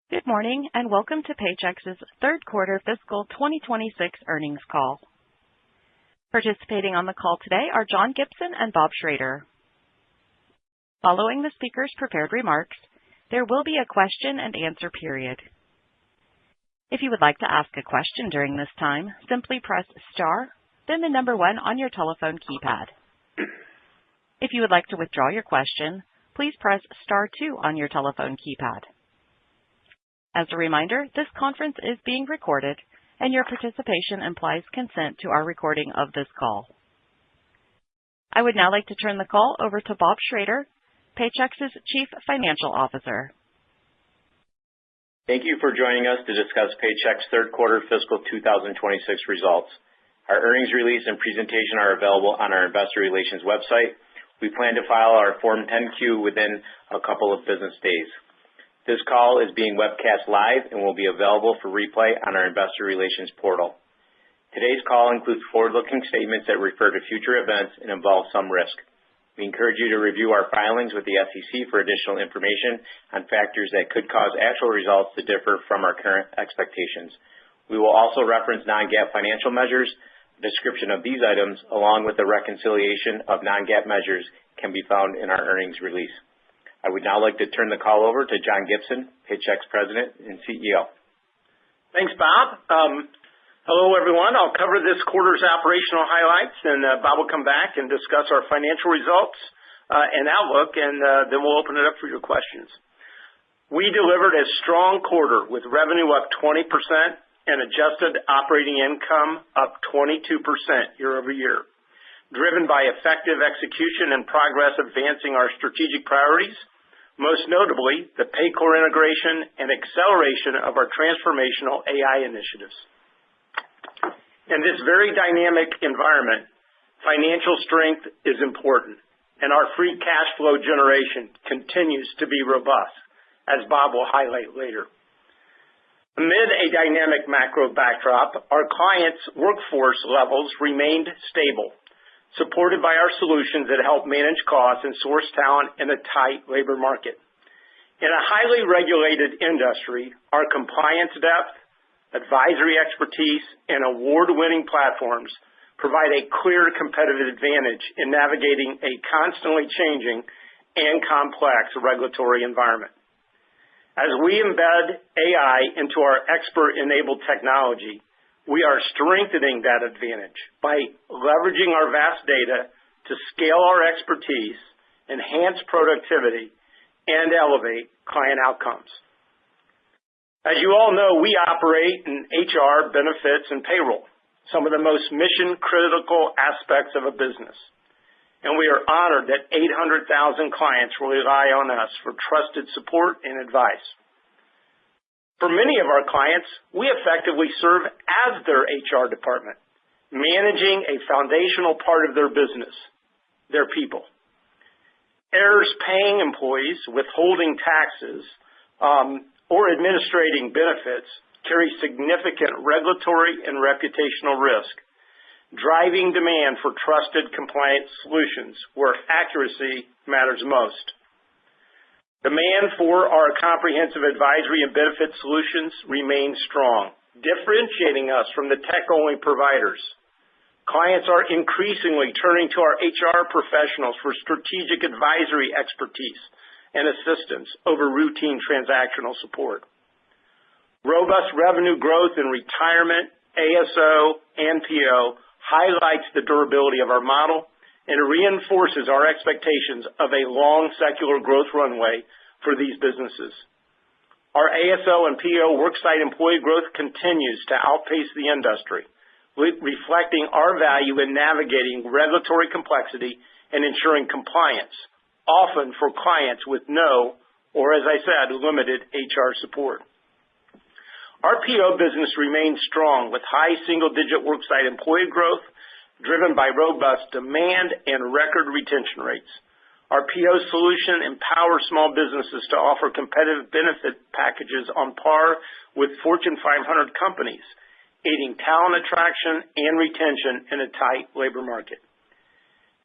Good morning, and welcome to Paychex's third quarter fiscal 2026 earnings call. Participating on the call today are John Gibson and Bob Schrader. Following the speakers' prepared remarks, there will be a question and answer period. If you would like to ask a question during this time, simply press star, then the number 1 on your telephone keypad. If you would like to withdraw your question, please press star 2 on your telephone keypad. As a reminder, this conference is being recorded, and your participation implies consent to our recording of this call. I would now like to turn the call over to Bob Schrader, Paychex's Chief Financial Officer. Thank you for joining us to discuss Paychex third quarter fiscal 2026 results. Our earnings release and presentation are available on our investor relations website. We plan to file our Form 10-Q within a couple of business days. This call is being webcast live and will be available for replay on our investor relations portal. Today's call includes forward-looking statements that refer to future events and involve some risk. We encourage you to review our filings with the SEC for additional information on factors that could cause actual results to differ from our current expectations. We will also reference non-GAAP financial measures. A description of these items, along with the reconciliation of non-GAAP measures, can be found in our earnings release. I would now like to turn the call over to John Gibson, Paychex President and CEO. Thanks, Bob. Hello, everyone. I'll cover this quarter's operational highlights, and Bob will come back and discuss our financial results and outlook, and then we'll open it up for your questions. We delivered a strong quarter with revenue up 20% and adjusted operating income up 22% year over year, driven by effective execution and progress advancing our strategic priorities, most notably the Paycor integration and acceleration of our transformational AI initiatives. In this very dynamic environment, financial strength is important, and our free cash flow generation continues to be robust, as Bob will highlight later. Amid a dynamic macro backdrop, our clients' workforce levels remained stable, supported by our solutions that help manage costs and source talent in a tight labor market. In a highly regulated industry, our compliance depth, advisory expertise, and award-winning platforms provide a clear competitive advantage in navigating a constantly changing and complex regulatory environment. As we embed AI into our expert-enabled technology, we are strengthening that advantage by leveraging our vast data to scale our expertise, enhance productivity, and elevate client outcomes. As you all know, we operate in HR, benefits, and payroll, some of the most mission-critical aspects of a business, and we are honored that 800,000 clients rely on us for trusted support and advice. For many of our clients, we effectively serve as their HR department, managing a foundational part of their business, their people. Errors paying employees, withholding taxes, or administrating benefits carry significant regulatory and reputational risk, driving demand for trusted compliance solutions where accuracy matters most. Demand for our comprehensive advisory and benefit solutions remains strong, differentiating us from the tech-only providers. Clients are increasingly turning to our HR professionals for strategic advisory expertise and assistance over routine transactional support. Robust revenue growth in retirement, ASO, and PO highlights the durability of our model and reinforces our expectations of a long secular growth runway for these businesses. Our ASO and PO worksite employee growth continues to outpace the industry, reflecting our value in navigating regulatory complexity and ensuring compliance, often for clients with no, or as I said, limited HR support. Our PO business remains strong with high single-digit worksite employee growth, driven by robust demand and record retention rates. Our PO solution empowers small businesses to offer competitive benefit packages on par with Fortune 500 companies, aiding talent attraction and retention in a tight labor market.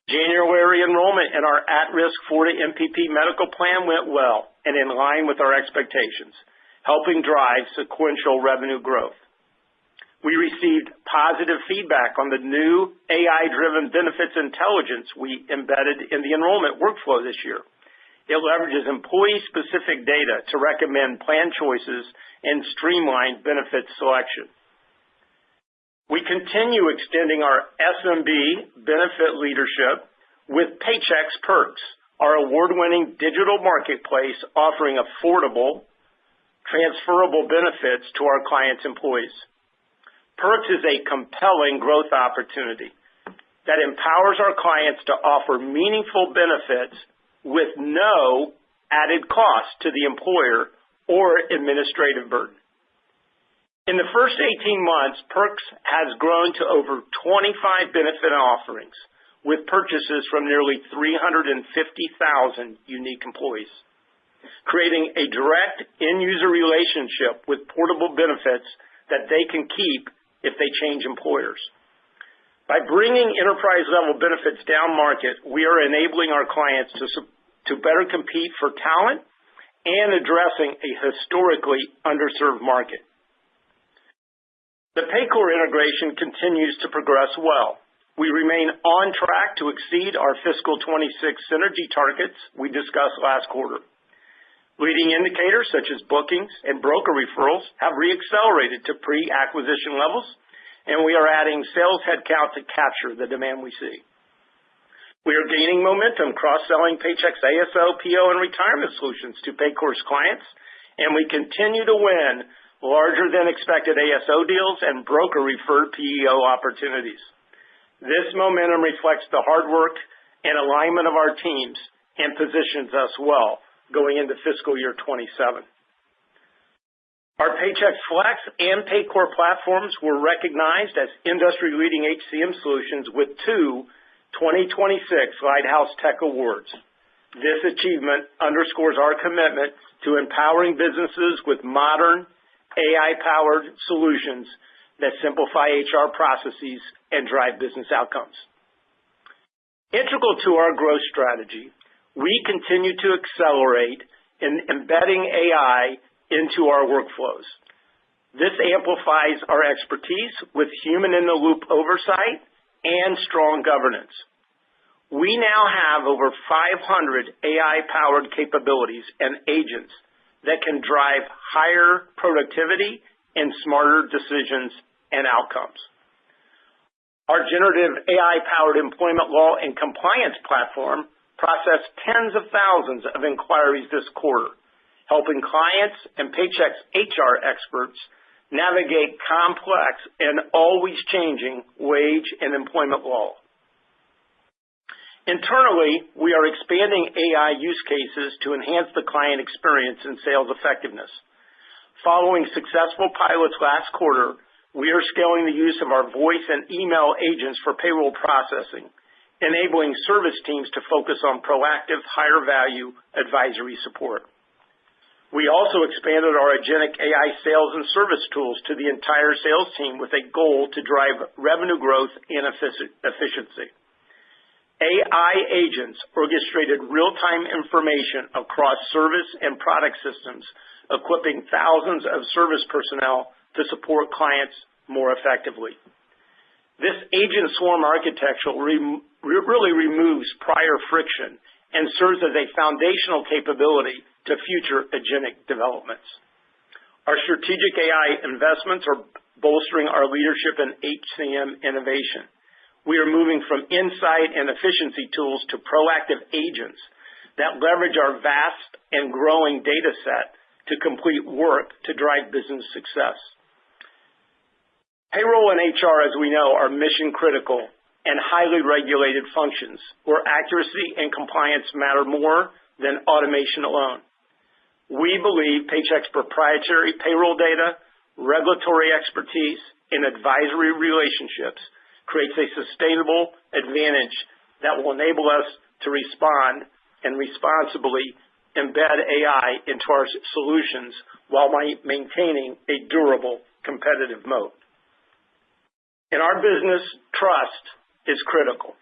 January enrollment in our at-risk Florida MPP medical plan went well and in line with our expectations, helping drive sequential revenue growth. We received positive feedback on the new AI-driven benefits intelligence we embedded in the enrollment workflow this year. It leverages employee-specific data to recommend plan choices and streamline benefit selection. We continue extending our SMB benefit leadership with Paychex Perks, our award-winning digital marketplace offering affordable, transferable benefits to our clients' employees. Perks is a compelling growth opportunity that empowers our clients to offer meaningful benefits with no added cost to the employer or administrative burden. In the first 18 months, Perks has grown to over 25 benefit offerings, with purchases from nearly 350,000 unique employees, creating a direct end-user relationship with portable benefits that they can keep if they change employers. By bringing enterprise-level benefits down market, we are enabling our clients to better compete for talent and addressing a historically underserved market. The Paycor integration continues to progress well. We remain on track to exceed our fiscal 26 synergy targets we discussed last quarter. Leading indicators such as bookings and broker referrals have reaccelerated to pre-acquisition levels, and we are adding sales headcount to capture the demand we see. We are gaining momentum cross-selling Paychex ASO, PO, and retirement solutions to Paycor's clients, and we continue to win larger-than-expected ASO deals and broker-referred PEO opportunities. This momentum reflects the hard work and alignment of our teams and positions us well going into fiscal year 27. Our Paychex Flex and Paycor platforms were recognized as industry-leading HCM solutions with 2 2026 Lighthouse Tech Awards. This achievement underscores our commitment to empowering businesses with modern, AI-powered solutions that simplify HR processes and drive business outcomes. Integral to our growth strategy, we continue to accelerate in embedding AI into our workflows. This amplifies our expertise with human-in-the-loop oversight and strong governance. We now have over 500 AI-powered capabilities and agents that can drive higher productivity and smarter decisions and outcomes. Our generative AI-powered employment law and compliance platform processed tens of thousands of inquiries this quarter, helping clients and Paychex HR experts navigate complex and always changing wage and employment law. Internally, we are expanding AI use cases to enhance the client experience and sales effectiveness. Following successful pilots last quarter, we are scaling the use of our voice and email agents for payroll processing, enabling service teams to focus on proactive, higher-value advisory support. We also expanded our agentic AI sales and service tools to the entire sales team with a goal to drive revenue growth and efficiency. AI agents orchestrated real-time information across service and product systems, equipping thousands of service personnel to support clients more effectively. This agent swarm architecture really removes prior friction and serves as a foundational capability to future agentic developments. Our strategic AI investments are bolstering our leadership in HCM innovation. We are moving from insight and efficiency tools to proactive agents that leverage our vast and growing data set to complete work to drive business success. Payroll and HR, as we know, are mission-critical and highly regulated functions where accuracy and compliance matter more than automation alone. We believe Paychex proprietary payroll data, regulatory expertise, and advisory relationships creates a sustainable advantage that will enable us to respond and responsibly embed AI into our solutions while maintaining a durable competitive moat. In our business, trust is critical.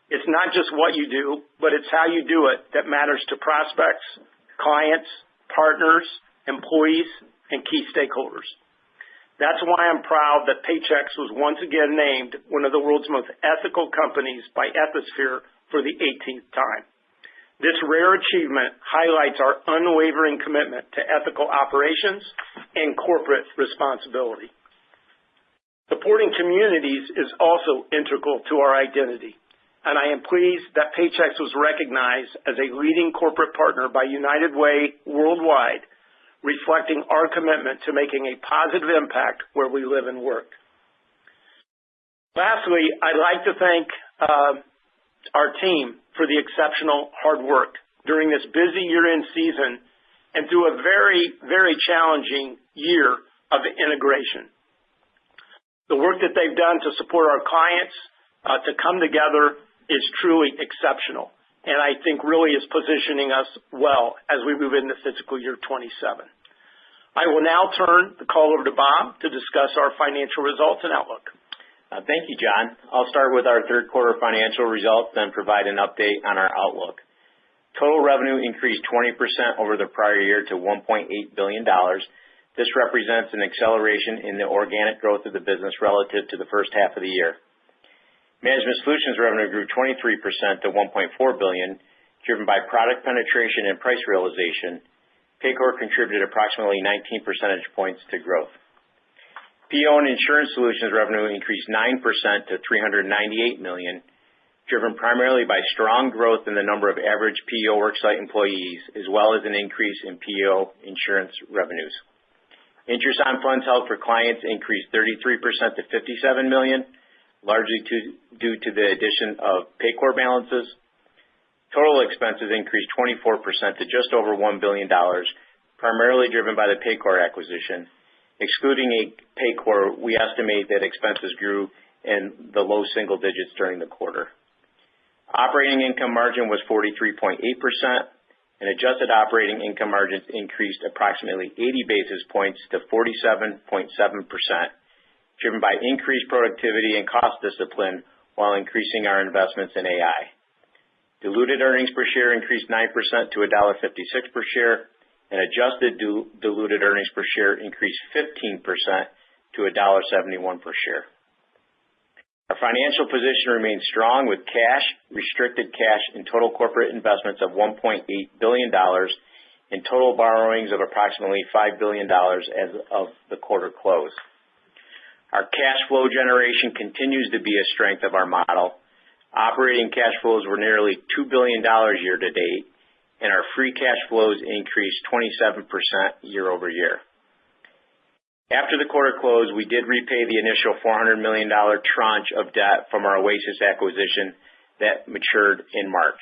It's not just what you do, but it's how you do it that matters to prospects, clients, partners, employees, and key stakeholders. That's why I'm proud that Paychex was once again named one of the world's most ethical companies by Ethisphere for the 18th time. This rare achievement highlights our unwavering commitment to ethical operations and corporate responsibility. Supporting communities is also integral to our identity, and I am pleased that Paychex was recognized as a leading corporate partner by United Way Worldwide, reflecting our commitment to making a positive impact where we live and work. Lastly, I'd like to thank our team for the exceptional hard work during this busy year-end season and through a very, very challenging year of integration. The work that they've done to support our clients to come together is truly exceptional, and I think really is positioning us well as we move into fiscal year 27. I will now turn the call over to Bob to discuss our financial results and outlook. Thank you, John. I'll start with our third quarter financial results, then provide an update on our outlook. Total revenue increased 20% over the prior year to $1.8 billion. This represents an acceleration in the organic growth of the business relative to the first half of the year. Management Solutions revenue grew 23% to $1.4 billion, driven by product penetration and price realization. Paycor contributed approximately 19 percentage points to growth. PEO and Insurance Solutions revenue increased 9% to $398 million, driven primarily by strong growth in the number of average PEO worksite employees, as well as an increase in PEO insurance revenues. Interest on funds held for clients increased 33% to $57 million, largely due to the addition of Paycor balances. Total expenses increased 24% to just over $1 billion, primarily driven by the Paycor acquisition. Excluding Paycor, we estimate that expenses grew in the low single digits during the quarter. Operating income margin was 43.8%, and adjusted operating income margins increased approximately 80 basis points to 47.7%. Driven by increased productivity and cost discipline while increasing our investments in AI. Diluted earnings per share increased 9% to $1.56 per share, and adjusted diluted earnings per share increased 15% to $1.71 per share. Our financial position remains strong with cash, restricted cash, and total corporate investments of $1.8 billion, and total borrowings of approximately $5 billion as of the quarter close. Our cash flow generation continues to be a strength of our model. Operating cash flows were nearly $2 billion year to date, and our free cash flows increased 27% year over year. After the quarter closed, we did repay the initial $400 million tranche of debt from our Oasis acquisition that matured in March.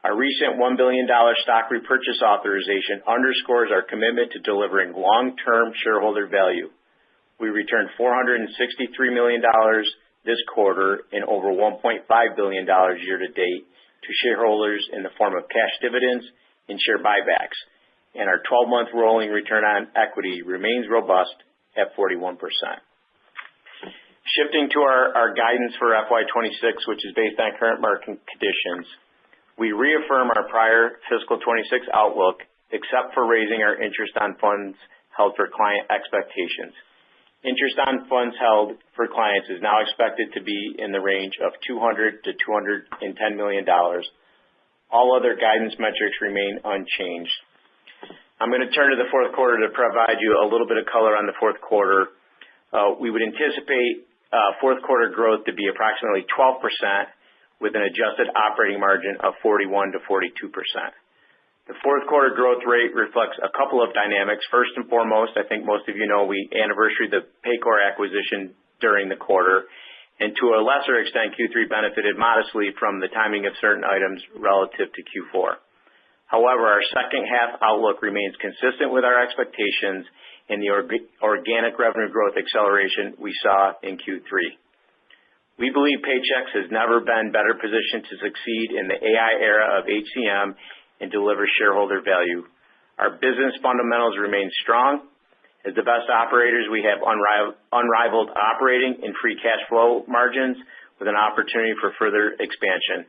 Our recent $1 billion stock repurchase authorization underscores our commitment to delivering long-term shareholder value. We returned $463 million this quarter and over $1.5 billion year to date to shareholders in the form of cash dividends and share buybacks, and our 12-month rolling return on equity remains robust at 41%. Shifting to our guidance for FY26, which is based on current market conditions, we reaffirm our prior fiscal 26 outlook, except for raising our interest on funds held for client expectations. Interest on funds held for clients is now expected to be in the range of $200 to $210 million. All other guidance metrics remain unchanged. I'm going to turn to the fourth quarter to provide you a little bit of color on the fourth quarter. We would anticipate fourth quarter growth to be approximately 12% with an adjusted operating margin of 41 to 42%. The fourth quarter growth rate reflects a couple of dynamics. First and foremost, I think most of you know we anniversaried the Paycor acquisition during the quarter, and to a lesser extent, Q3 benefited modestly from the timing of certain items relative to Q4. However, our second half outlook remains consistent with our expectations and the organic revenue growth acceleration we saw in Q3. We believe Paychex has never been better positioned to succeed in the AI era of HCM and deliver shareholder value. Our business fundamentals remain strong. As the best operators, we have unrivaled operating and free cash flow margins with an opportunity for further expansion.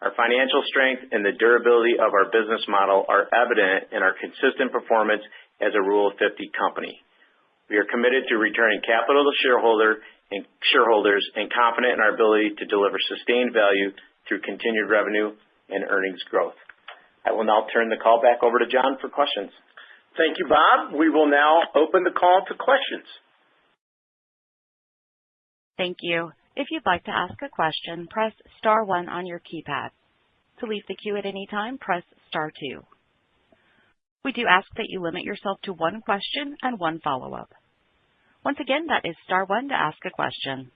Our financial strength and the durability of our business model are evident in our consistent performance as a Rule of 50 company. We are committed to returning capital to shareholders and confident in our ability to deliver sustained value through continued revenue and earnings growth. I will now turn the call back over to John for questions. Thank you, Bob. We will now open the call to questions. Thank you. If you'd like to ask a question, press star 1 on your keypad. To leave the queue at any time, press star 2. We do ask that you limit yourself to one question and one follow-up. Once again, that is star 1 to ask a question.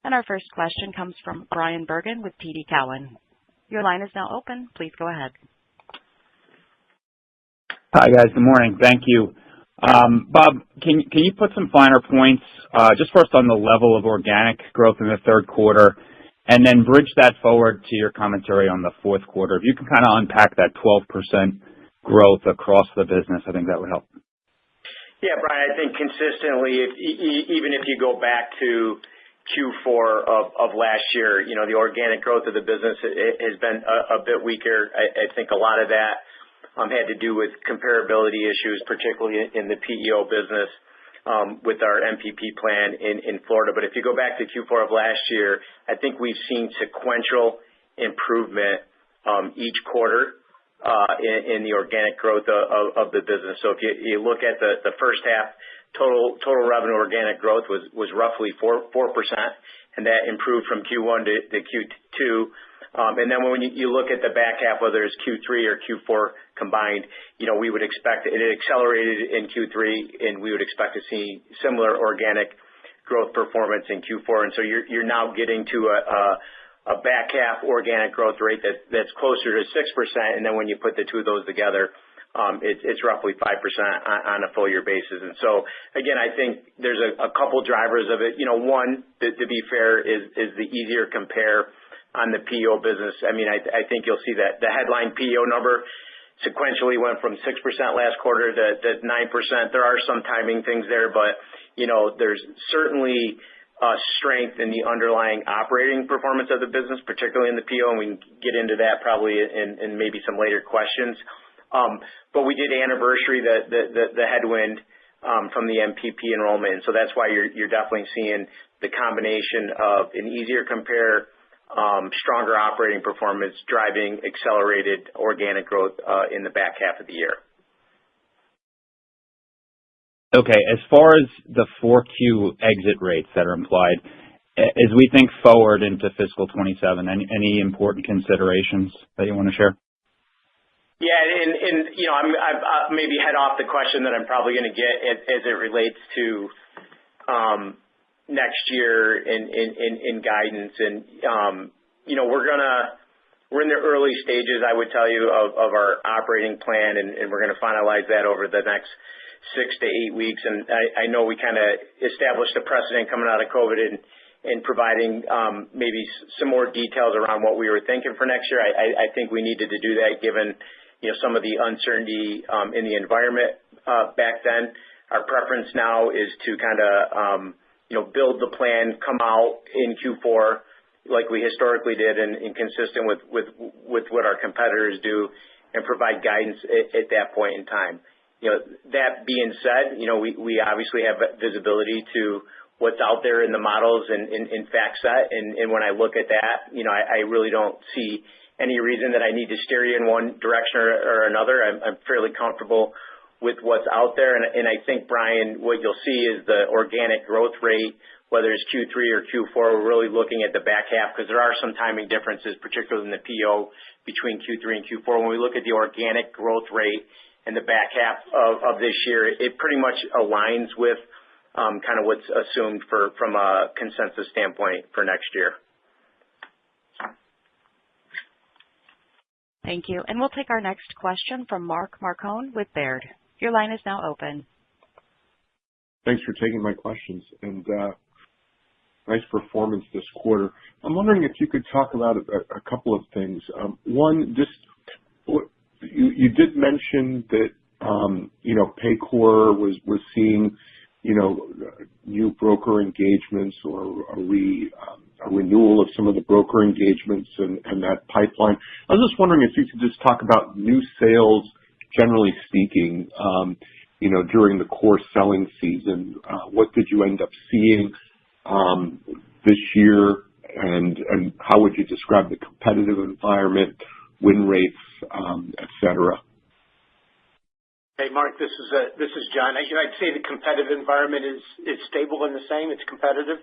And our first question comes from Bryan Bergin with TD Cowen. Your line is now open. Please go ahead. Hi, guys. Good morning. Thank you. Bob, can you put some finer points, just first on the level of organic growth in the third quarter, and then bridge that forward to your commentary on the fourth quarter? If you can kind of unpack that 12% growth across the business, I think that would help. Yeah, Brian, I think consistently, even if you go back to Q4 of last year, the organic growth of the business has been a bit weaker. I think a lot of that had to do with comparability issues, particularly in the PEO business with our MPP plan in Florida. But if you go back to Q4 of last year, I think we've seen sequential improvement each quarter in the organic growth of the business. So if you look at the first half, total revenue organic growth was roughly 4%, and that improved from Q1 to Q2. And then when you look at the back half, whether it's Q3 or Q4 combined, we would expect it accelerated in Q3, and we would expect to see similar organic growth performance in Q4. And so you're now getting to a back half organic growth rate that's closer to 6%, and then when you put the two of those together, it's roughly 5% on a full year basis. And so again, I think there's a couple drivers of it. One, to be fair, is the easier compare on the PEO business. I mean, I think you'll see that the headline PEO number sequentially went from 6% last quarter to 9%. There are some timing things there, but there's certainly strength in the underlying operating performance of the business, particularly in the PEO, and we can get into that probably in maybe some later questions. But we did anniversary the headwind from the MPP enrollment, and so that's why you're definitely seeing the combination of an easier compare, stronger operating performance driving accelerated organic growth in the back half of the year. Okay, as far as the 4Q exit rates that are implied, as we think forward into fiscal 27, any important considerations that you want to share? Yeah, and I maybe head off the question that I'm probably going to get as it relates to next year in guidance, and we're in the early stages, I would tell you, of our operating plan, and we're going to finalize that over the next 6 to 8 weeks. And I know we kind of established a precedent coming out of COVID in providing maybe some more details around what we were thinking for next year. I think we needed to do that given some of the uncertainty in the environment back then. Our preference now is to kind of build the plan, come out in Q4 like we historically did, and consistent with what our competitors do, and provide guidance at that point in time. That being said, we obviously have visibility to what's out there in the models and in FactSet, and when I look at that, I really don't see any reason that I need to steer you in one direction or another. I'm fairly comfortable with what's out there, and I think, Brian, what you'll see is the organic growth rate, whether it's Q3 or Q4, we're really looking at the back half because there are some timing differences, particularly in the PEO between Q3 and Q4. When we look at the organic growth rate in the back half of this year, it pretty much aligns with kind of what's assumed from a consensus standpoint for next year. Thank you. And we'll take our next question from Mark Marcon with Baird. Your line is now open. Thanks for taking my questions, and nice performance this quarter. I'm wondering if you could talk about a couple of things. One, just you did mention that Paycor was seeing new broker engagements or a renewal of some of the broker engagements and that pipeline. I was just wondering if you could just talk about new sales generally speaking, during the core selling season, what did you end up seeing this year, and how would you describe the competitive environment, win rates, et cetera? Hey, Mark, this is John. I'd say the competitive environment is stable and the same. It's competitive.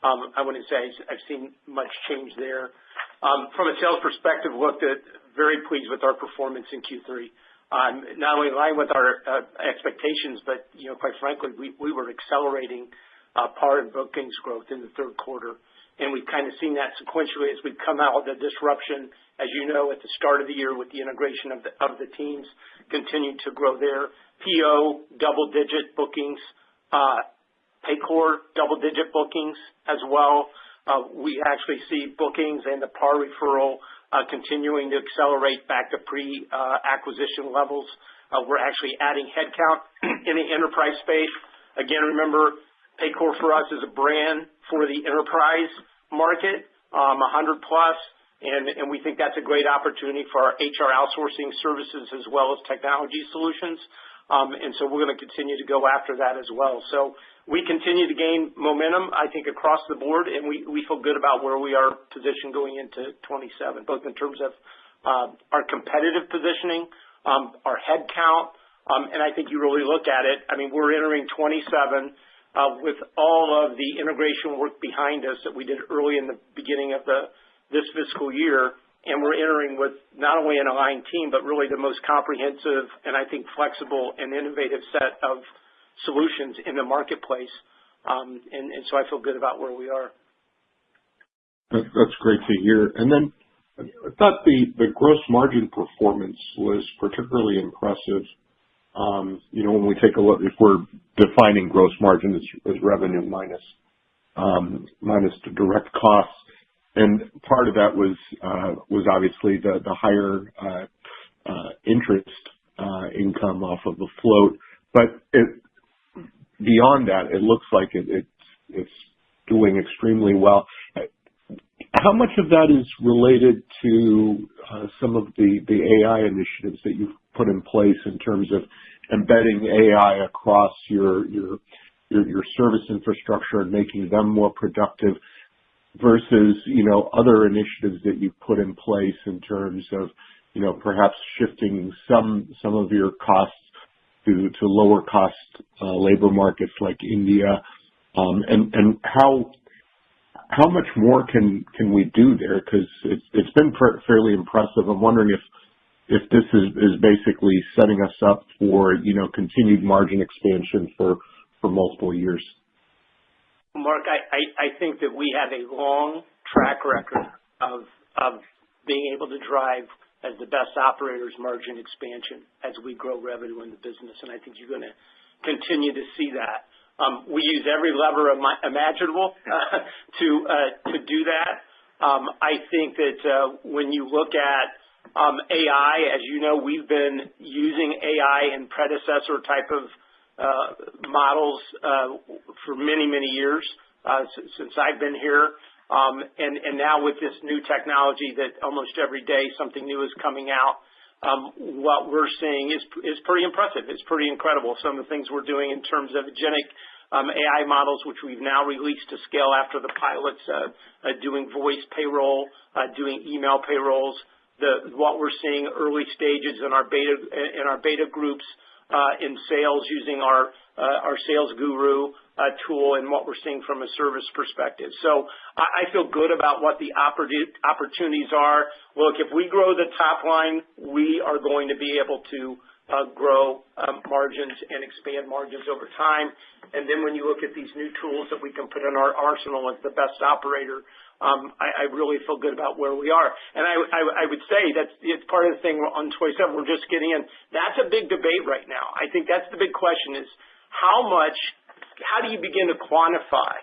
I wouldn't say I've seen much change there. From a sales perspective, very pleased with our performance in Q3. Not only in line with our expectations, but quite frankly, we were accelerating PAR and bookings growth in the third quarter, and we've kind of seen that sequentially as we've come out of the disruption. As you know, at the start of the year with the integration of the teams, continued to grow there. PO double-digit bookings, Paycor double-digit bookings as well. We actually see bookings and the PAR referral continuing to accelerate back to pre-acquisition levels. We're actually adding headcount in the enterprise space. Again, remember, Paycor for us is a brand for the enterprise market, 100 plus, and we think that's a great opportunity for our HR outsourcing services as well as technology solutions. And so we're going to continue to go after that as well. So we continue to gain momentum, I think, across the board, and we feel good about where we are positioned going into 27, both in terms of our competitive positioning, our head count, and I think you really look at it. I mean, we're entering 27 with all of the integration work behind us that we did early in the beginning of this fiscal year, and we're entering with not only an aligned team, but really the most comprehensive and I think flexible and innovative set of solutions in the marketplace. And so I feel good about where we are. That's great to hear. And then I thought the gross margin performance was particularly impressive. When we take a look, if we're defining gross margin as revenue minus the direct costs, and part of that was obviously the higher interest income off of the float. But beyond that, it looks like it's doing extremely well. How much of that is related to some of the AI initiatives that you've put in place in terms of embedding AI across your service infrastructure and making them more productive versus, other initiatives that you've put in place in terms of, perhaps shifting some of your costs to lower cost labor markets like India, and how much more can we do there? Because it's been fairly impressive. I'm wondering if this is basically setting us up for continued margin expansion for multiple years. Mark, I think that we have a long track record of being able to drive as the best operators margin expansion as we grow revenue in the business, and I think you're going to continue to see that. We use every lever imaginable to do that. I think that when you look at AI, as you know, we've been using AI and predecessor type of models for many, many years since I've been here. And now with this new technology that almost every day something new is coming out, what we're seeing is pretty impressive. It's pretty incredible. Some of the things we're doing in terms of agentic AI models, which we've now released to scale after the pilots, doing voice payroll, doing email payrolls. What we're seeing early stages in our beta groups in sales using our sales guru tool, and what we're seeing from a service perspective. So I feel good about what the opportunities are. Look, if we grow the top line, we are going to be able to grow margins and expand margins over time. And then when you look at these new tools that we can put in our arsenal as the best operator, I really feel good about where we are. And I would say that it's part of the thing on 27, we're just getting in. That's a big debate right now. I think that's the big question is how do you begin to quantify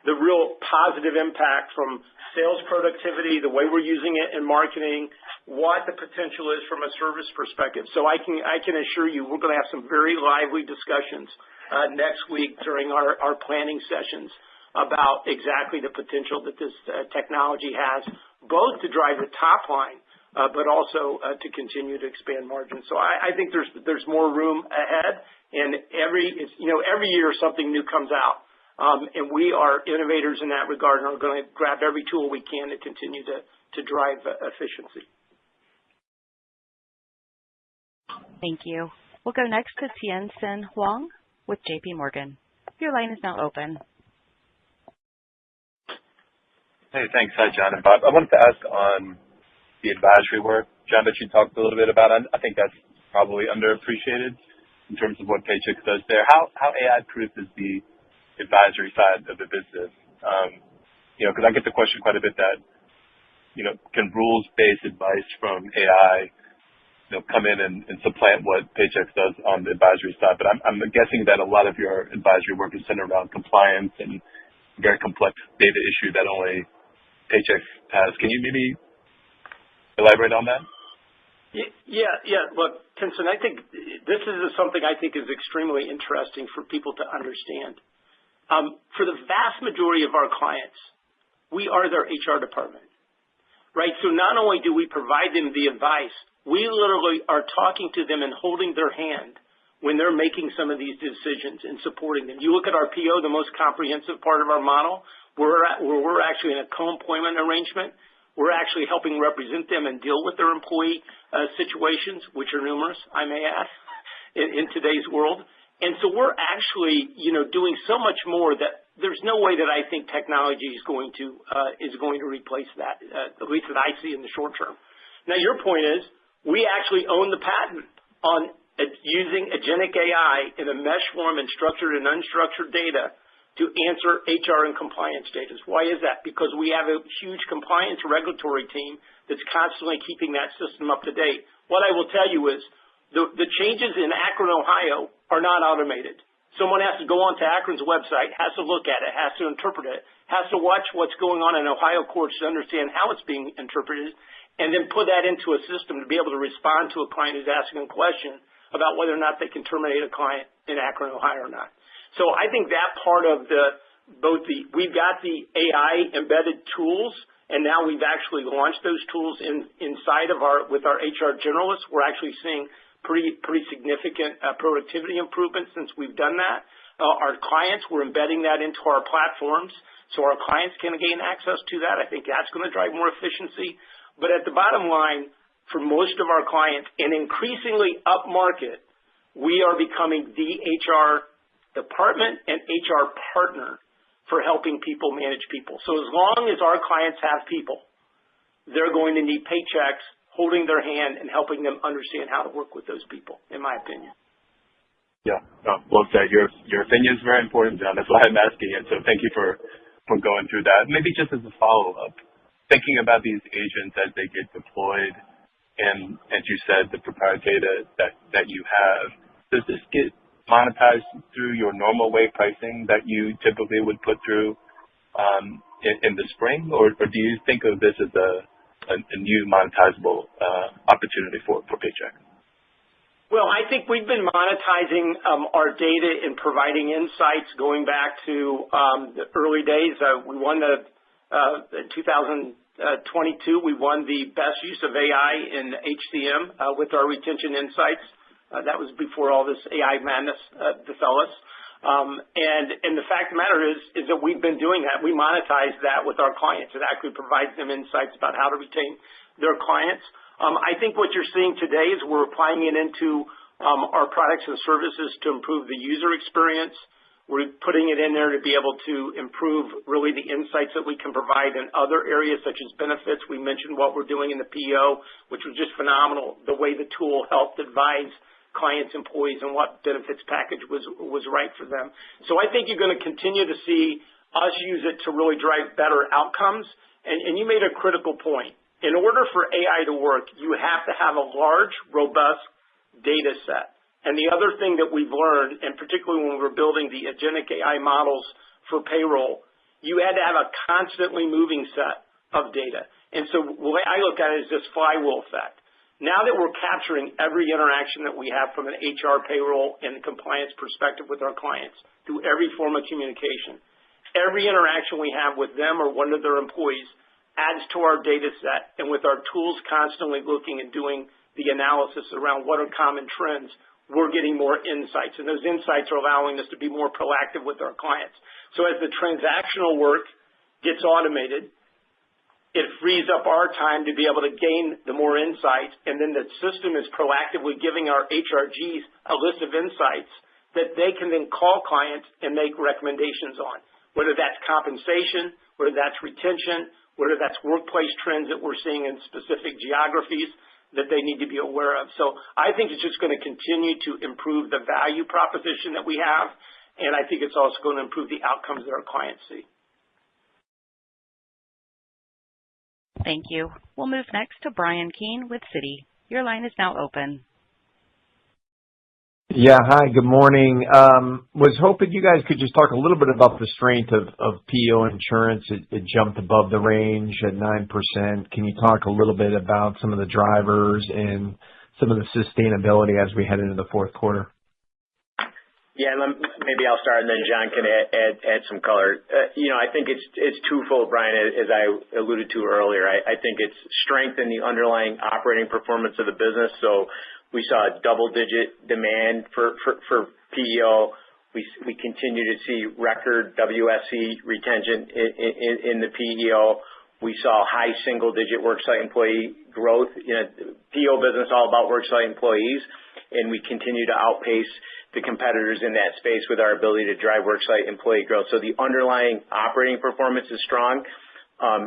the real positive impact from sales productivity, the way we're using it in marketing, what the potential is from a service perspective. So I can assure you we're going to have some very lively discussions next week during our planning sessions about exactly the potential that this technology has, both to drive the top line, but also to continue to expand margins. So I think there's more room ahead, and every year something new comes out, and we are innovators in that regard, and are going to grab every tool we can to continue to drive efficiency. Thank you. We'll go next to Tien-Tsin Huang with J.P. Morgan. Your line is now open. Hey, thanks. Hi, John and Bob. I wanted to ask on the advisory work, John, that you talked a little bit about. I think that's probably underappreciated in terms of what Paychex does there. How AI-proof is the advisory side of the business? Because I get the question quite a bit that, can rules-based advice from AI come in and supplant what Paychex does on the advisory side. But I'm guessing that a lot of your advisory work is centered around compliance and very complex data issue that only Paychex has. Can you maybe elaborate on that? Yeah. Look, Tien-Tsin, I think this is something I think is extremely interesting for people to understand. For the vast majority of our clients, we are their HR department, right? So not only do we provide them the advice, we literally are talking to them and holding their hand when they're making some of these decisions and supporting them. You look at our PO, the most comprehensive part of our model, where we're actually in a co-employment arrangement. We're actually helping represent them and deal with their employee situations, which are numerous, I may add, in today's world. And so we're actually, doing so much more that there's no way that I think technology is going to replace that, at least that I see in the short term. Now, your point is, we actually own the patent on using agentic AI in a mesh form and structured and unstructured data to answer HR and compliance data. Why is that? Because we have a huge compliance regulatory team that's constantly keeping that system up to date. What I will tell you is the changes in Akron, Ohio are not automated. Someone has to go onto Akron's website, has to look at it, has to interpret it, has to watch what's going on in Ohio courts to understand how it's being interpreted, and then put that into a system to be able to respond to a client who's asking a question about whether or not they can terminate a client in Akron, Ohio or not. So I think that part of we've got the AI embedded tools, and now we've actually launched those tools inside of with our HR generalists. We're actually seeing pretty significant productivity improvements since we've done that. Our clients, we're embedding that into our platforms so our clients can gain access to that. I think that's going to drive more efficiency. But at the bottom line, for most of our clients, and increasingly upmarket, we are becoming the HR department and HR partner for helping people manage people. So as long as our clients have people, they're going to need Paychex holding their hand and helping them understand how to work with those people, in my opinion. Yeah, well said. Your opinion is very important, John. That's why I'm asking it. So thank you for going through that. Maybe just as a follow-up, thinking about these agents as they get deployed, and as you said, the proprietary data that you have, does this get monetized through your normal way pricing that you typically would put through in the spring, or do you think of this as a new monetizable opportunity for Paychex? Well, I think we've been monetizing our data and providing insights going back to the early days. We won in 2022, we won the best use of AI in HCM with our retention insights. That was before all this AI madness befell us. And the fact of the matter is that we've been doing that. We monetize that with our clients. It actually provides them insights about how to retain their clients. I think what you're seeing today is we're applying it into our products and services to improve the user experience. We're putting it in there to be able to improve really the insights that we can provide in other areas such as benefits. We mentioned what we're doing in the PO, which was just phenomenal, the way the tool helped advise clients, employees, and what benefits package was right for them. So I think you're going to continue to see us use it to really drive better outcomes. And you made a critical point. In order for AI to work, you have to have a large, robust data set. And the other thing that we've learned, and particularly when we're building the agentic AI models for payroll, you had to have a constantly moving set of data. And so the way I look at it is this flywheel effect. Now that we're capturing every interaction that we have from an HR, payroll, and compliance perspective with our clients through every form of communication, every interaction we have with them or one of their employees adds to our data set, and with our tools constantly looking and doing the analysis around what are common trends, we're getting more insights, and those insights are allowing us to be more proactive with our clients. So as the transactional work gets automated, it frees up our time to be able to gain the more insights, and then the system is proactively giving our HRGs a list of insights that they can then call clients and make recommendations on, whether that's compensation, whether that's retention, whether that's workplace trends that we're seeing in specific geographies that they need to be aware of. So I think it's just going to continue to improve the value proposition that we have, and I think it's also going to improve the outcomes that our clients see. Thank you. We'll move next to Brian Keane with Citi. Your line is now open. Yeah, hi, good morning. Was hoping you guys could just talk a little bit about the strength of PEO insurance. It jumped above the range at 9%. Can you talk a little bit about some of the drivers and some of the sustainability as we head into the fourth quarter? Yeah, maybe I'll start, and then John can add some color. I think it's twofold, Brian, as I alluded to earlier. I think it's strength in the underlying operating performance of the business. So we saw double-digit demand for PEO. We continue to see record WSE retention in the PEO. We saw high single-digit worksite employee growth. PEO business all about worksite employees, and we continue to outpace the competitors in that space with our ability to drive worksite employee growth. So the underlying operating performance is strong.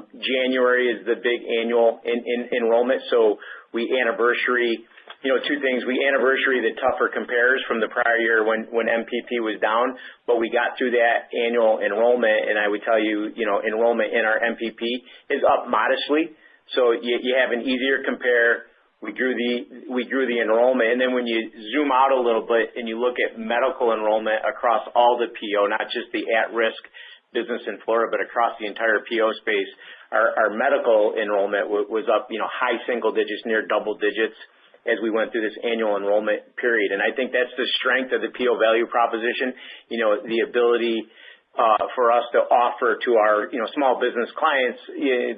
January is the big annual enrollment, so we anniversary. Two things. We anniversary the tougher compares from the prior year when MPP was down, but we got through that annual enrollment, and I would tell you, enrollment in our MPP is up modestly. So you have an easier compare. We grew the enrollment, and then when you zoom out a little bit and you look at medical enrollment across all the PEO, not just the at-risk business in Florida, but across the entire PEO space, our medical enrollment was up, high single digits, near double digits, as we went through this annual enrollment period. And I think that's the strength of the PEO value proposition, the ability for us to offer to our, small business clients,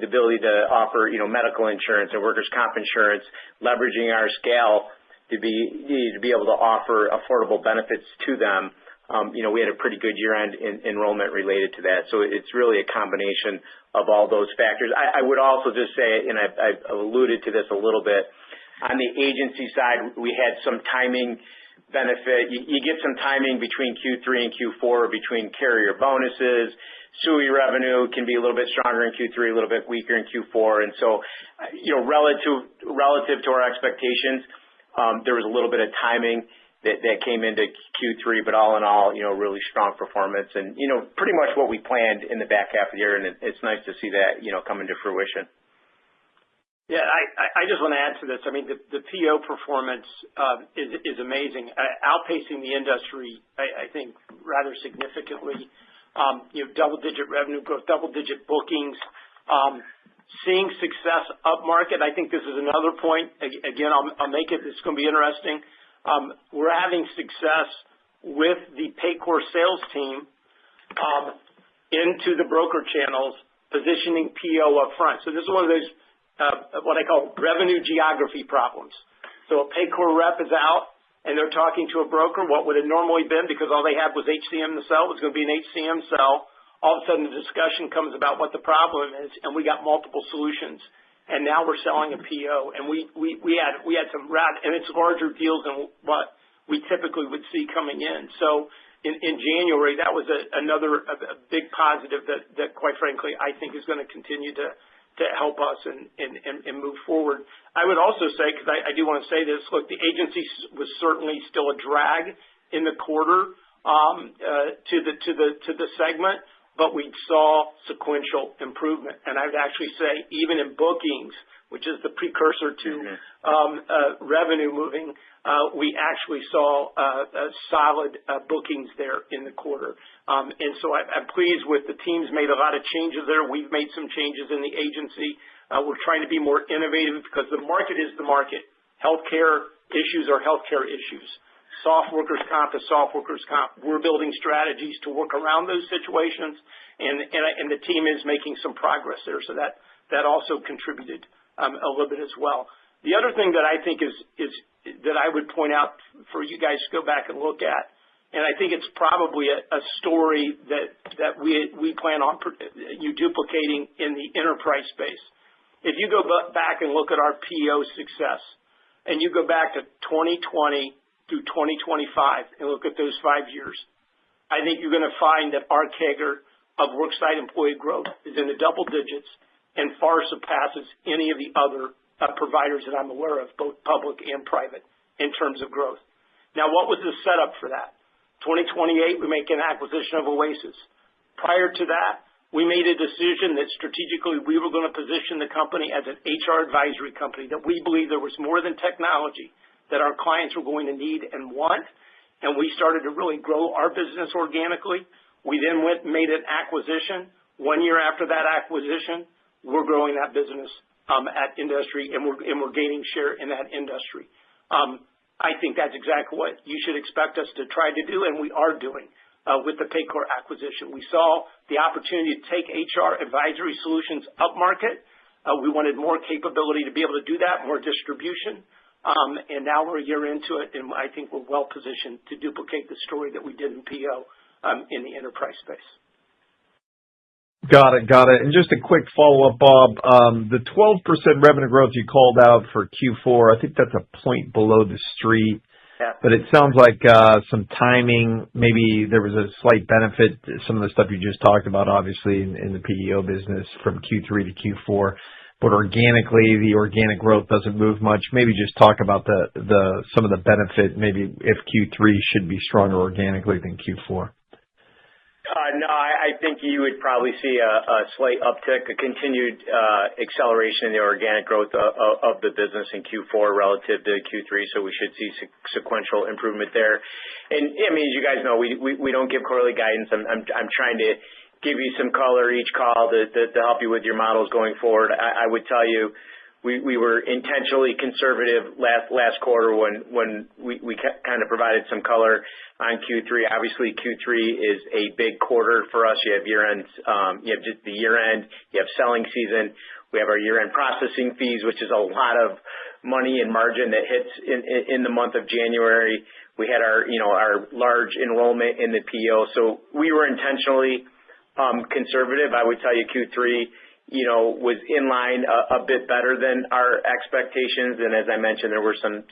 the ability to offer, medical insurance and workers' comp insurance, leveraging our scale to be able to offer affordable benefits to them. We had a pretty good year-end enrollment related to that. So it's really a combination of all those factors. I would also just say, and I've alluded to this a little bit, on the agency side, we had some timing benefit. You get some timing between Q3 and Q4 between carrier bonuses. SUI revenue can be a little bit stronger in Q3, a little bit weaker in Q4. And so, relative to our expectations, there was a little bit of timing that came into Q3, but all in all, really strong performance and, pretty much what we planned in the back half of the year. And it's nice to see that, come into fruition. Yeah, I just want to add to this. I mean, the PEO performance is amazing, outpacing the industry, I think, rather significantly. Double-digit revenue growth, double-digit bookings, seeing success upmarket. I think this is another point. Again, I'll make it. It's going to be interesting. We're having success with the Paycor sales team into the broker channels, positioning PEO up front. So this is one of those what I call revenue geography problems. So a Paycor rep is out, and they're talking to a broker. What would it normally been, because all they had was HCM to sell, was going to be an HCM sell. All of a sudden, the discussion comes about what the problem is, and we got multiple solutions. And now we're selling a PEO, and we had some and it's larger deals than what we typically would see coming in. So in January, that was another big positive that quite frankly I think is going to continue to help us and move forward. I would also say, because I do want to say this, look, the agency was certainly still a drag in the quarter to the segment, but we saw sequential improvement. And I would actually say even in bookings, which is the precursor to revenue moving, we actually saw solid bookings there in the quarter. And so I'm pleased with the teams made a lot of changes there. We've made some changes in the agency. We're trying to be more innovative because the market is the market. Healthcare issues are healthcare issues. Soft workers' comp is soft workers' comp. We're building strategies to work around those situations, and the team is making some progress there. So that that also contributed a little bit as well. The other thing that I think is that I would point out for you guys to go back and look at, and I think it's probably a story that we plan on duplicating in the enterprise space. If you go back and look at our PEO success, and you go back to 2020 through 2025 and look at those 5 years, I think you're going to find that our CAGR of worksite employee growth is in the double digits and far surpasses any of the other providers that I'm aware of, both public and private, in terms of growth. Now, what was the setup for that? 2028, we make an acquisition of Oasis. Prior to that, we made a decision that strategically we were going to position the company as an HR advisory company, that we believe there was more than technology that our clients were going to need and want, and we started to really grow our business organically. We then went and made an acquisition. 1 year after that acquisition, we're growing that business at industry, and we're gaining share in that industry. I think that's exactly what you should expect us to try to do, and we are doing with the Paycor acquisition. We saw the opportunity to take HR advisory solutions up market. We wanted more capability to be able to do that, more distribution, and now we're a year into it, and I think we're well positioned to duplicate the story that we did in PEO in the enterprise space. Got it. And just a quick follow-up, Bob. The 12% revenue growth you called out for Q4, I think that's a point below the street. Yeah. But it sounds like some timing, maybe there was a slight benefit, some of the stuff you just talked about, obviously, in the PEO business from Q3 to Q4. But organically, the organic growth doesn't move much. Maybe just talk about some of the benefit, maybe if Q3 should be stronger organically than Q4. No, I think you would probably see a slight uptick, a continued acceleration in the organic growth of the business in Q4 relative to Q3, so we should see sequential improvement there. And I mean, as you guys know, we don't give quarterly guidance. I'm trying to give you some color each call to help you with your models going forward. I would tell you, we were intentionally conservative last quarter when we kind of provided some color on Q3. Obviously, Q3 is a big quarter for us. You have year-end, you have just the year-end, you have selling season. We have our year-end processing fees, which is a lot of money and margin that hits in the month of January. We had our large enrollment in the PEO. So we were intentionally conservative. I would tell you Q3 was in line a bit better than our expectations. And as I mentioned, there were some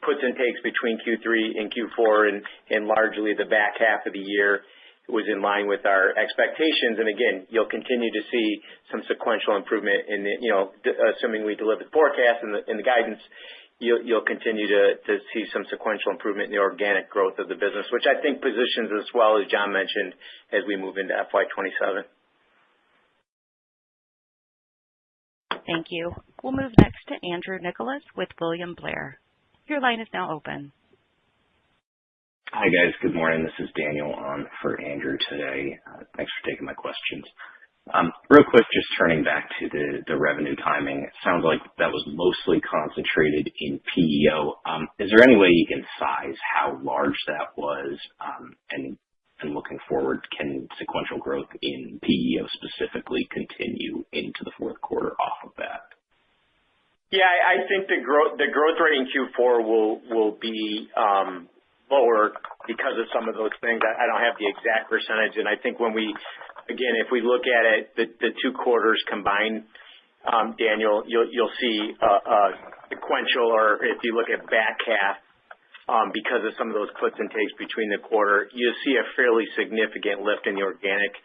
puts and takes between Q3 and Q4, and largely the back half of the year was in line with our expectations. And again, you'll continue to see some sequential improvement in assuming we deliver the forecast and the guidance, you'll continue to see some sequential improvement in the organic growth of the business, which I think positions us well, as John mentioned, as we move into FY27. Thank you. We'll move next to Andrew Nicholas with William Blair. Your line is now open. Hi, guys. Good morning. This is Daniel on for Andrew today. Thanks for taking my questions. Real quick, just turning back to the revenue timing. It sounds like that was mostly concentrated in PEO. Is there any way you can size how large that was? And looking forward, can sequential growth in PEO specifically continue into the fourth quarter off of that? Yeah, I think the growth rate in Q4 will be lower because of some of those things. I don't have the exact percentage, and I think if we look at it, the 2 quarters combined, Daniel, you'll see a sequential, or if you look at back half, because of some of those puts and takes between the quarter, you'll see a fairly significant lift in the organic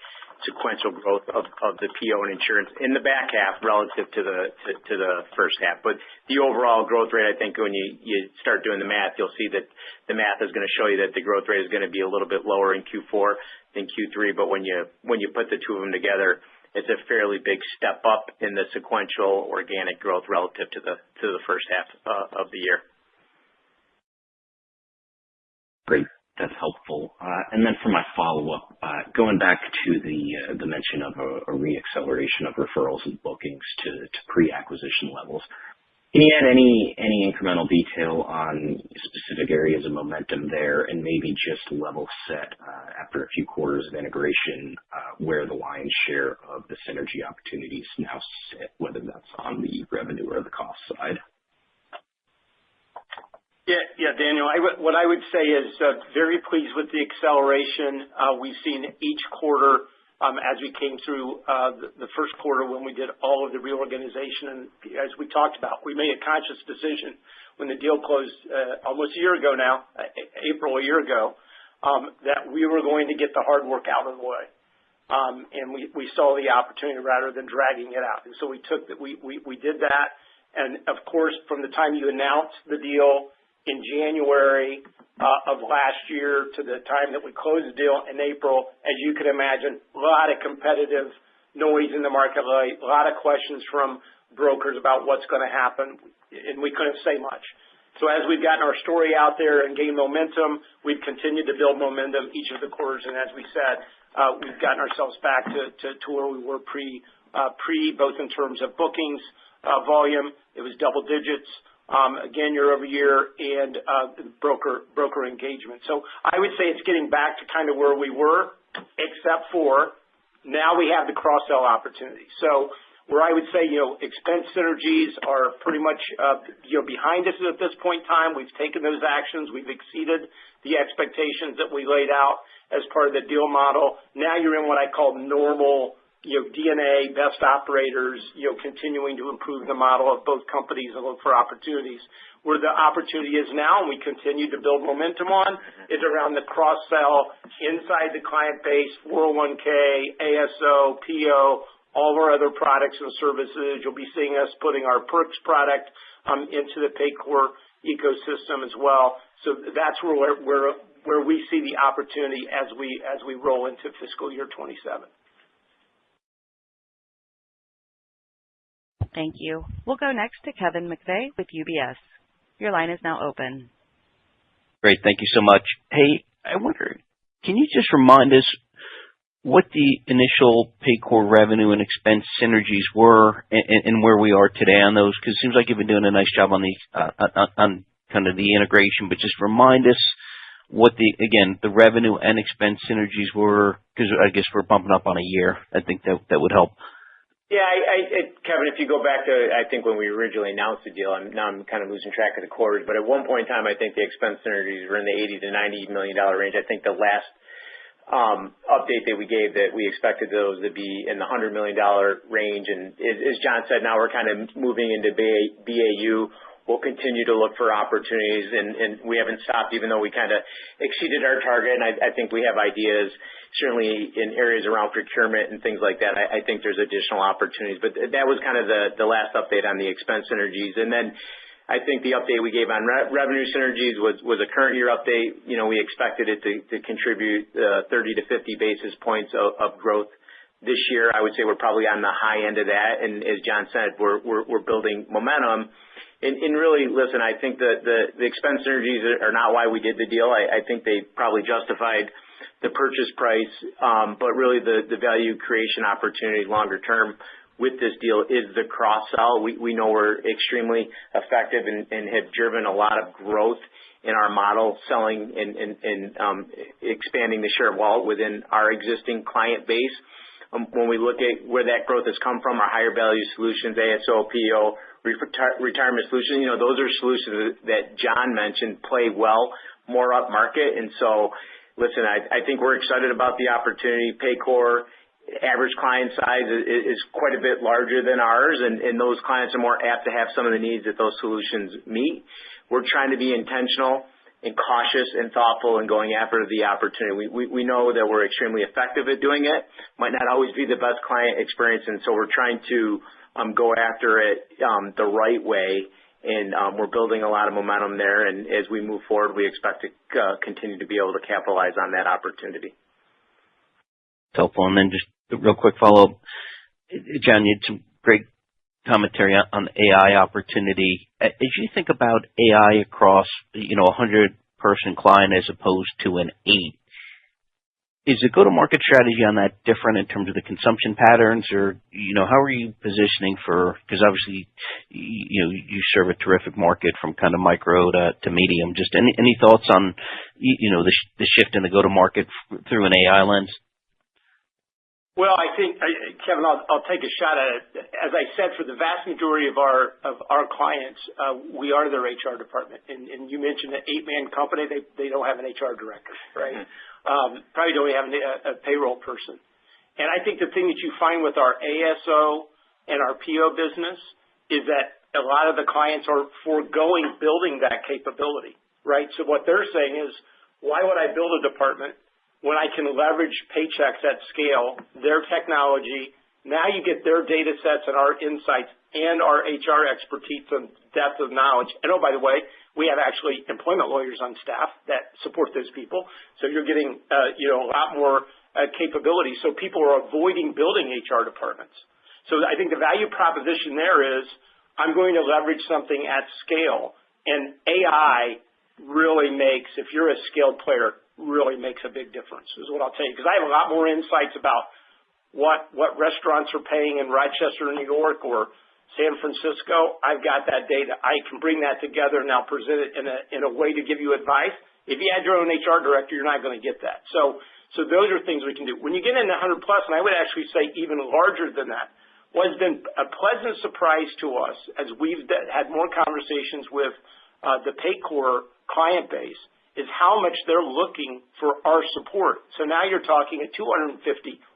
sequential growth of the PEO and insurance in the back half relative to the first half. But the overall growth rate, I think when you start doing the math, you'll see that the math is going to show you that the growth rate is going to be a little bit lower in Q4 than Q3. But when you put the two of them together, it's a fairly big step up in the sequential organic growth relative to the first half of the year. Great. That's helpful. And then for my follow-up, going back to the mention of a re-acceleration of referrals and bookings to pre-acquisition levels, can you add any incremental detail on specific areas of momentum there, and maybe just level set after a few quarters of integration, where the lion's share of the synergy opportunities now sit, whether that's on the revenue or the cost side. Yeah, Daniel. What I would say is very pleased with the acceleration we've seen each quarter as we came through the first quarter when we did all of the reorganization. And as we talked about, we made a conscious decision when the deal closed almost a year ago now, April a year ago, that we were going to get the hard work out of the way. And we saw the opportunity rather than dragging it out. And so we did that. And of course, from the time you announced the deal in January of last year to the time that we closed the deal in April, as you can imagine, a lot of competitive noise in the market, a lot of questions from brokers about what's going to happen, and we couldn't say much. So as we've gotten our story out there and gained momentum, we've continued to build momentum each of the quarters, and as we said, we've gotten ourselves back to where we were pre, both in terms of bookings volume. It was double digits. Again, year over year, and broker engagement. So I would say it's getting back to kind of where we were, except for now we have the cross-sell opportunity. So where I would say, expense synergies are pretty much, behind us at this point in time. We've taken those actions. We've exceeded the expectations that we laid out as part of the deal model. Now you're in what I call normal DNA, best operators, continuing to improve the model of both companies and look for opportunities. Where the opportunity is now, and we continue to build momentum on, is around the cross-sell inside the client base, 401k, ASO, PO, all of our other products and services. You'll be seeing us putting our Perks product into the Paycor ecosystem as well. So that's where we see the opportunity as we roll into fiscal year 27. Thank you. We'll go next to Kevin McVeigh with UBS. Your line is now open. Great. Thank you so much. Hey, I wonder, can you just remind us what the initial Paycor revenue and expense synergies were and where we are today on those? Because it seems like you've been doing a nice job on on kind of the integration, but just remind us what the revenue and expense synergies were, because I guess we're bumping up on a year. I think that would help. Yeah, Kevin, if you go back to, I think when we originally announced the deal, now I'm kind of losing track of the quarters, but at one point in time, I think the expense synergies were in the $80 to $90 million range. I think the last update that we gave that we expected those to be in the $100 million range. And as John said, now we're kind of moving into BAU. We'll continue to look for opportunities, and we haven't stopped, even though we kind of exceeded our target. And I think we have ideas, certainly in areas around procurement and things like that. I think there's additional opportunities. But that was kind of the last update on the expense synergies. And then I think the update we gave on revenue synergies was a current year update. We expected it to contribute 30 to 50 basis points of growth this year. I would say we're probably on the high end of that. And as John said, we're building momentum. And really, listen, I think that the expense synergies are not why we did the deal. I think they probably justified the purchase price, but really the value creation opportunity longer term with this deal is the cross-sell. We know we're extremely effective and have driven a lot of growth in our model, selling and expanding the share of wallet within our existing client base. When we look at where that growth has come from, our higher value solutions, ASO, PO, retirement solutions, those are solutions that John mentioned play well more up market. And so, listen, I think we're excited about the opportunity. Paycor average client size is quite a bit larger than ours, and those clients are more apt to have some of the needs that those solutions meet. We're trying to be intentional and cautious and thoughtful in going after the opportunity. We know that we're extremely effective at doing it. Might not always be the best client experience, and so we're trying to go after it the right way, and we're building a lot of momentum there. And as we move forward, we expect to continue to be able to capitalize on that opportunity. Helpful. And then just a real quick follow-up. John, you had some great commentary on the AI opportunity. As you think about AI across, a 100-person client as opposed to an 8, is the go-to-market strategy on that different in terms of the consumption patterns, or how are you positioning for? Because obviously, you serve a terrific market from kind of micro to medium. Just any thoughts on the shift in the go-to-market through an AI lens? Well, I think, Kevin, I'll take a shot at it. As I said, for the vast majority of our clients, we are their HR department. And you mentioned an 8-man company; they don't have an HR director, right? Probably don't have a payroll person. And I think the thing that you find with our ASO and our PO business is that a lot of the clients are foregoing building that capability, right? So what they're saying is, why would I build a department when I can leverage Paychex at scale, their technology? Now you get their data sets and our insights and our HR expertise and depth of knowledge. And oh, by the way, we have actually employment lawyers on staff that support those people. So you're getting, a lot more capability. So people are avoiding building HR departments. So I think the value proposition there is, I'm going to leverage something at scale. And AI really makes, if you're a scaled player, really makes a big difference, is what I'll tell you. Because I have a lot more insights about what restaurants are paying in Rochester, New York, or San Francisco. I've got that data. I can bring that together and now present it in a way to give you advice. If you had your own HR director, you're not going to get that. So those are things we can do. When you get into 100 plus, and I would actually say even larger than that, what's been a pleasant surprise to us as we've had more conversations with the Paycor client base is how much they're looking for our support. So now you're talking a 250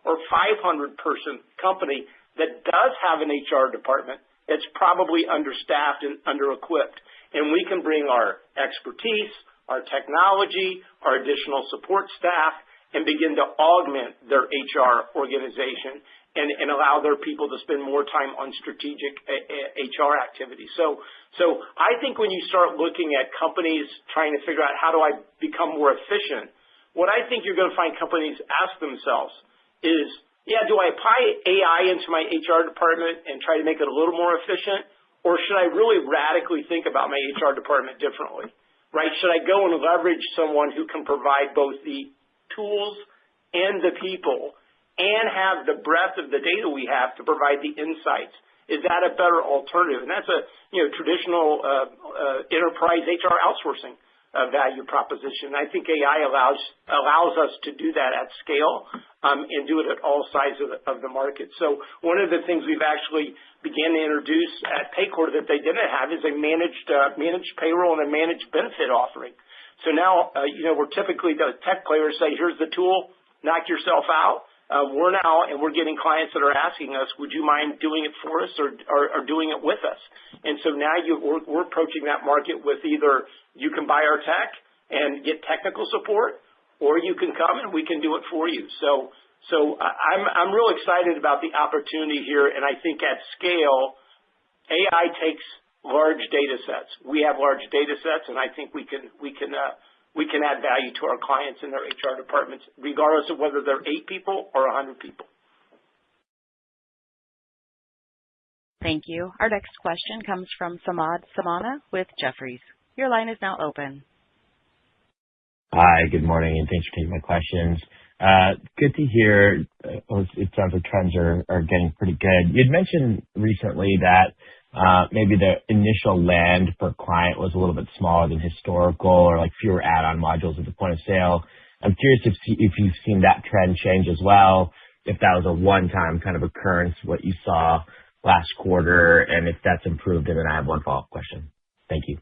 or 500 person company that does have an HR department that's probably understaffed and under-equipped. And we can bring our expertise, our technology, our additional support staff, and begin to augment their HR organization and allow their people to spend more time on strategic HR activities. So I think when you start looking at companies trying to figure out how do I become more efficient, what I think you're going to find companies ask themselves is, do I apply AI into my HR department and try to make it a little more efficient, or should I really radically think about my HR department differently, right? Should I go and leverage someone who can provide both the tools and the people and have the breadth of the data we have to provide the insights? Is that a better alternative? And that's a traditional enterprise HR outsourcing value proposition. I think AI allows us to do that at scale and do it at all sides of the market. So one of the things we've actually began to introduce at Paycor that they didn't have is a managed payroll and a managed benefit offering. So now we're typically the tech players say, here's the tool, knock yourself out. We're getting clients that are asking us, would you mind doing it for us or doing it with us? And so now we're approaching that market with either you can buy our tech and get technical support, or you can come and we can do it for you. So I'm real excited about the opportunity here, and I think at scale, AI takes large data sets. We have large data sets, and I think we can add value to our clients in their HR departments, regardless of whether they're 8 people or 100 people. Thank you. Our next question comes from Samad Samana with Jefferies. Your line is now open. Hi, good morning, and thanks for taking my questions. Good to hear. It sounds like trends are getting pretty good. You'd mentioned recently that maybe the initial land per client was a little bit smaller than historical, or like fewer add-on modules at the point of sale. I'm curious if you've seen that trend change as well, if that was a one-time kind of occurrence, what you saw last quarter, and if that's improved. And then I have one follow-up question. Thank you.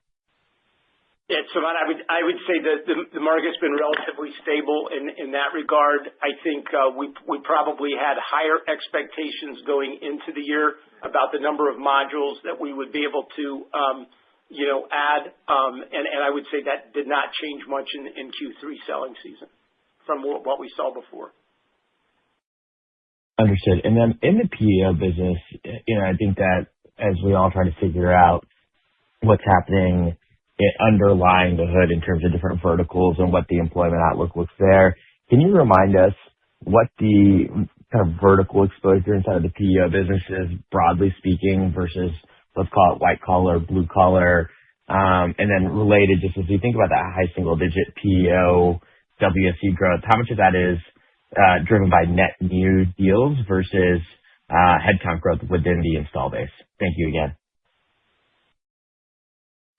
Yeah, so I would say that the market's been relatively stable in that regard. I think we probably had higher expectations going into the year about the number of modules that we would be able to add, and I would say that did not change much in Q3 selling season from what we saw before. Understood. And then in the PEO business, I think that as we all try to figure out what's happening underlying the hood in terms of different verticals and what the employment outlook looks there, can you remind us what the kind of vertical exposure inside of the PEO business is, broadly speaking, versus, let's call it white collar, blue collar? And then related, just as you think about that high single digit PEO WSE growth, how much of that is driven by net new deals versus headcount growth within the install base? Thank you again.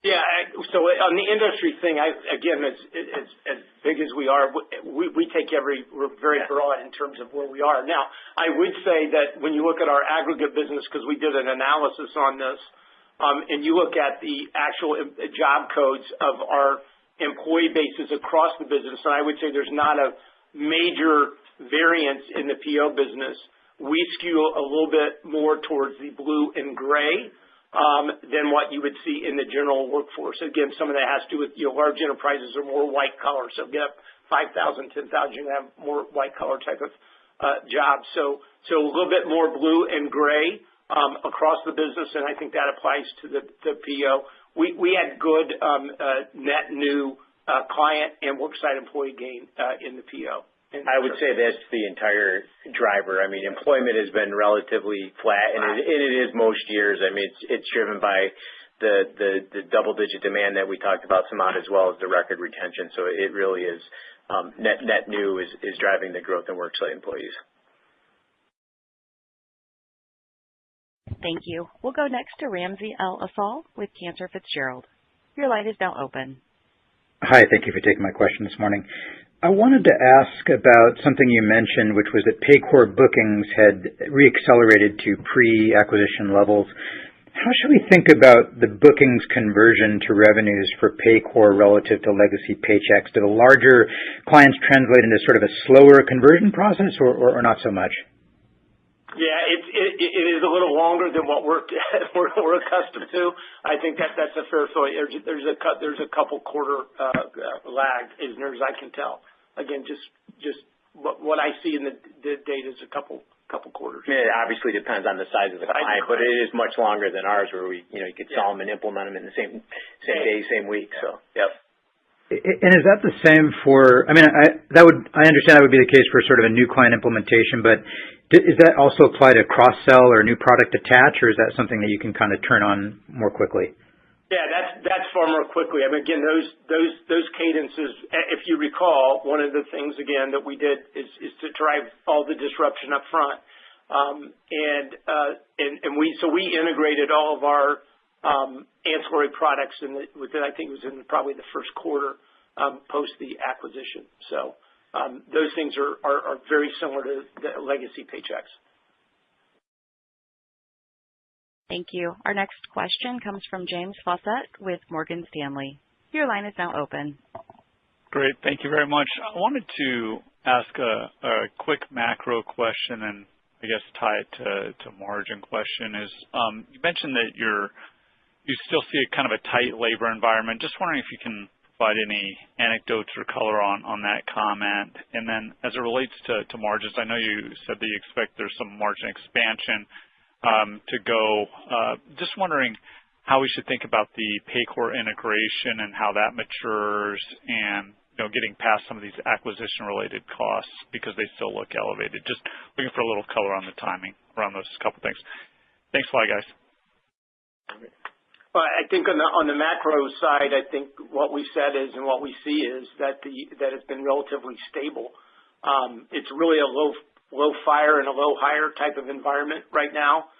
Yeah. So on the industry thing, again, as big as we are, we're very broad in terms of where we are. Now, I would say that when you look at our aggregate business, because we did an analysis on this, and you look at the actual job codes of our employee bases across the business, and I would say there's not a major variance in the PO business. We skew a little bit more towards the blue and gray than what you would see in the general workforce. Again, some of that has to do with large enterprises are more white collar. So get up 5,000, 10,000, you're going to have more white collar type of jobs. So a little bit more blue and gray across the business, and I think that applies to the PO. We had good net new client and worksite employee gain in the PO. I would say that's the entire driver. I mean, employment has been relatively flat, and it is most years. I mean, it's driven by the double-digit demand that we talked about some out, as well as the record retention. So it really is net new is driving the growth in worksite employees. Thank you. We'll go next to Ramsey El-Assal with Cantor Fitzgerald. Your line is now open. Hi, thank you for taking my question this morning. I wanted to ask about something you mentioned, which was that Paycor bookings had reaccelerated to pre-acquisition levels. How should we think about the bookings conversion to revenues for Paycor relative to legacy Paychex? Do the larger clients translate into sort of a slower conversion process, or not so much? Yeah, it is a little longer than what we're accustomed to. I think that's a fair thought. There's a couple quarter lag, as near as I can tell. Again, just what I see in the data is a couple quarters. Yeah, it obviously depends on the size of the client, but it is much longer than ours, where you could sell them and implement them in the same day, same week. So, yep. And is that the same for? I mean, I understand that would be the case for sort of a new client implementation, but is that also apply to cross-sell or new product attach, or is that something that you can kind of turn on more quickly? Yeah, that's far more quickly. I mean, again, those cadences. If you recall, one of the things again that we did is to drive all the disruption up front, and we integrated all of our ancillary products within, I think it was in probably the first quarter post the acquisition. So those things are very similar to the legacy Paychex. Thank you. Our next question comes from James Faucette with Morgan Stanley. Your line is now open. Great. Thank you very much. I wanted to ask a quick macro question, and I guess tie it to margin question is, you mentioned that you still see a kind of a tight labor environment. Just wondering if you can provide any anecdotes or color on that comment. And then as it relates to margins, I know you said that you expect there's some margin expansion to go. Just wondering how we should think about the Paycor integration and how that matures, and getting past some of these acquisition-related costs because they still look elevated. Just looking for a little color on the timing around those couple things. Thanks a lot, guys. Well, I think on the macro side, I think what we said is, and what we see is that it's been relatively stable. It's really a low fire and a low hire type of environment right now.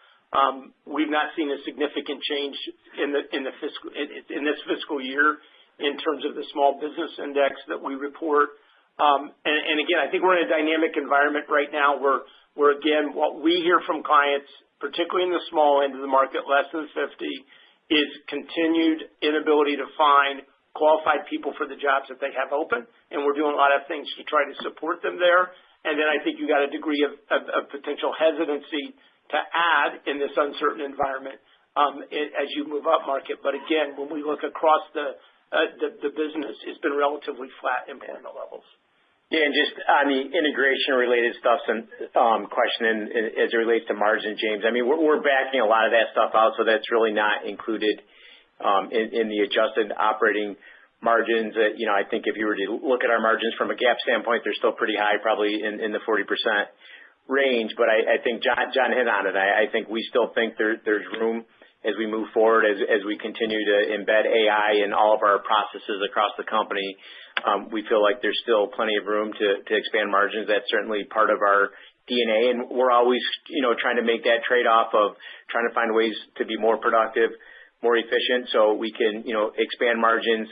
We've not seen a significant change in this fiscal year in terms of the small business index that we report. And again, I think we're in a dynamic environment right now where again, what we hear from clients, particularly in the small end of the market, less than 50, is continued inability to find qualified people for the jobs that they have open. And we're doing a lot of things to try to support them there. And then I think you got a degree of potential hesitancy to add in this uncertain environment as you move up market. But again, when we look across the business, it's been relatively flat employment levels. Yeah, and just on the integration-related stuff, some question as it relates to margin, James. I mean, we're backing a lot of that stuff out, so that's really not included in the adjusted operating margins. I think if you were to look at our margins from a GAAP standpoint, they're still pretty high, probably in the 40% range. But I think John hit on it. I think we still think there's room as we move forward, as we continue to embed AI in all of our processes across the company. we feel like there's still plenty of room to expand margins. That's certainly part of our DNA, and we're always, trying to make that trade-off of trying to find ways to be more productive, more efficient, so we can, expand margins,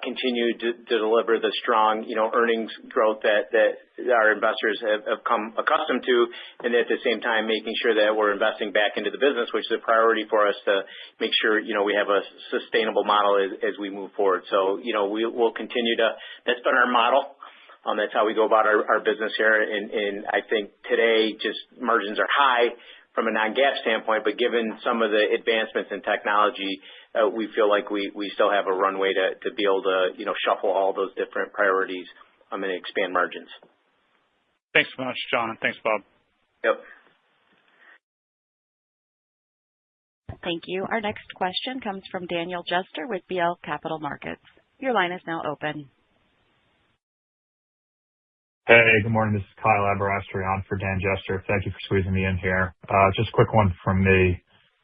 continue to deliver the strong, earnings growth that our investors have come accustomed to, and at the same time making sure that we're investing back into the business, which is a priority for us to make sure, we have a sustainable model as we move forward. So, we'll continue to. That's been our model. That's how we go about our business here. And I think today just margins are high from a non-GAAP standpoint, but given some of the advancements in technology, we feel like we still have a runway to be able to, shuffle all those different priorities and expand margins. Thanks so much, John. Thanks, Bob. Yep. Thank you. Our next question comes from Daniel Jester with BL Capital Markets. Your line is now open. Hey, good morning. This is Kyle Aberasturi on for Dan Jester. Thank you for squeezing me in here. Just a quick one from me.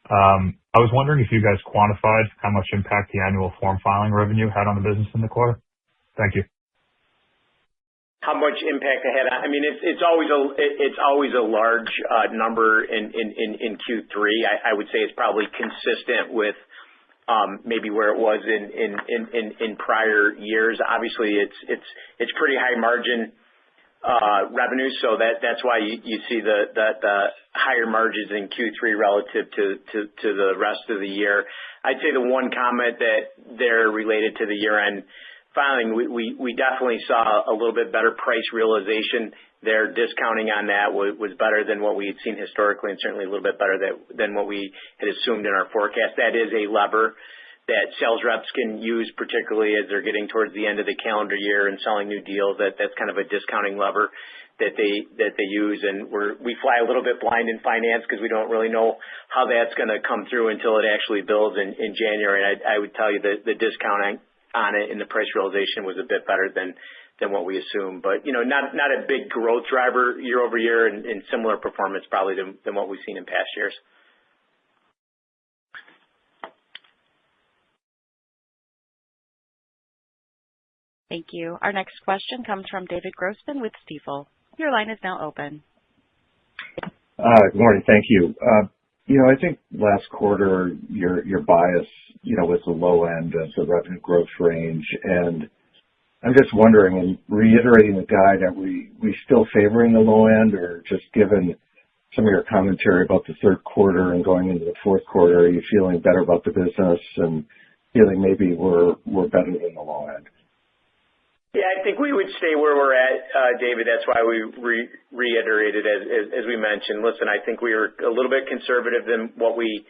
I was wondering if you guys quantified how much impact the annual form filing revenue had on the business in the quarter. Thank you. How much impact it had? It's always a large number in Q3. I would say it's probably consistent with maybe where it was in prior years. Obviously, it's pretty high margin revenue, so that's why you see the higher margins in Q3 relative to the rest of the year. I'd say the one comment that they're related to the year-end filing, we definitely saw a little bit better price realization. Their discounting on that was better than what we had seen historically, and certainly a little bit better than what we had assumed in our forecast. That is a lever that sales reps can use, particularly as they're getting towards the end of the calendar year and selling new deals. That's kind of a discounting lever that they use, and we fly a little bit blind in finance because we don't really know how that's going to come through until it actually builds in January. And I would tell you that the discounting on it and the price realization was a bit better than what we assumed, but not a big growth driver year over year, and similar performance probably than what we've seen in past years. Thank you. Our next question comes from David Grossman with Stifel. Your line is now open. Good morning. Thank you. I think last quarter your bias, was the low end of the revenue growth range, and I'm just wondering, and reiterating the guide, are we still favoring the low end, or just given some of your commentary about the third quarter and going into the fourth quarter, are you feeling better about the business and feeling maybe we're better than the low end? Yeah, I think we would stay where we're at, David. That's why we reiterated, as we mentioned. Listen, I think we were a little bit conservative than what we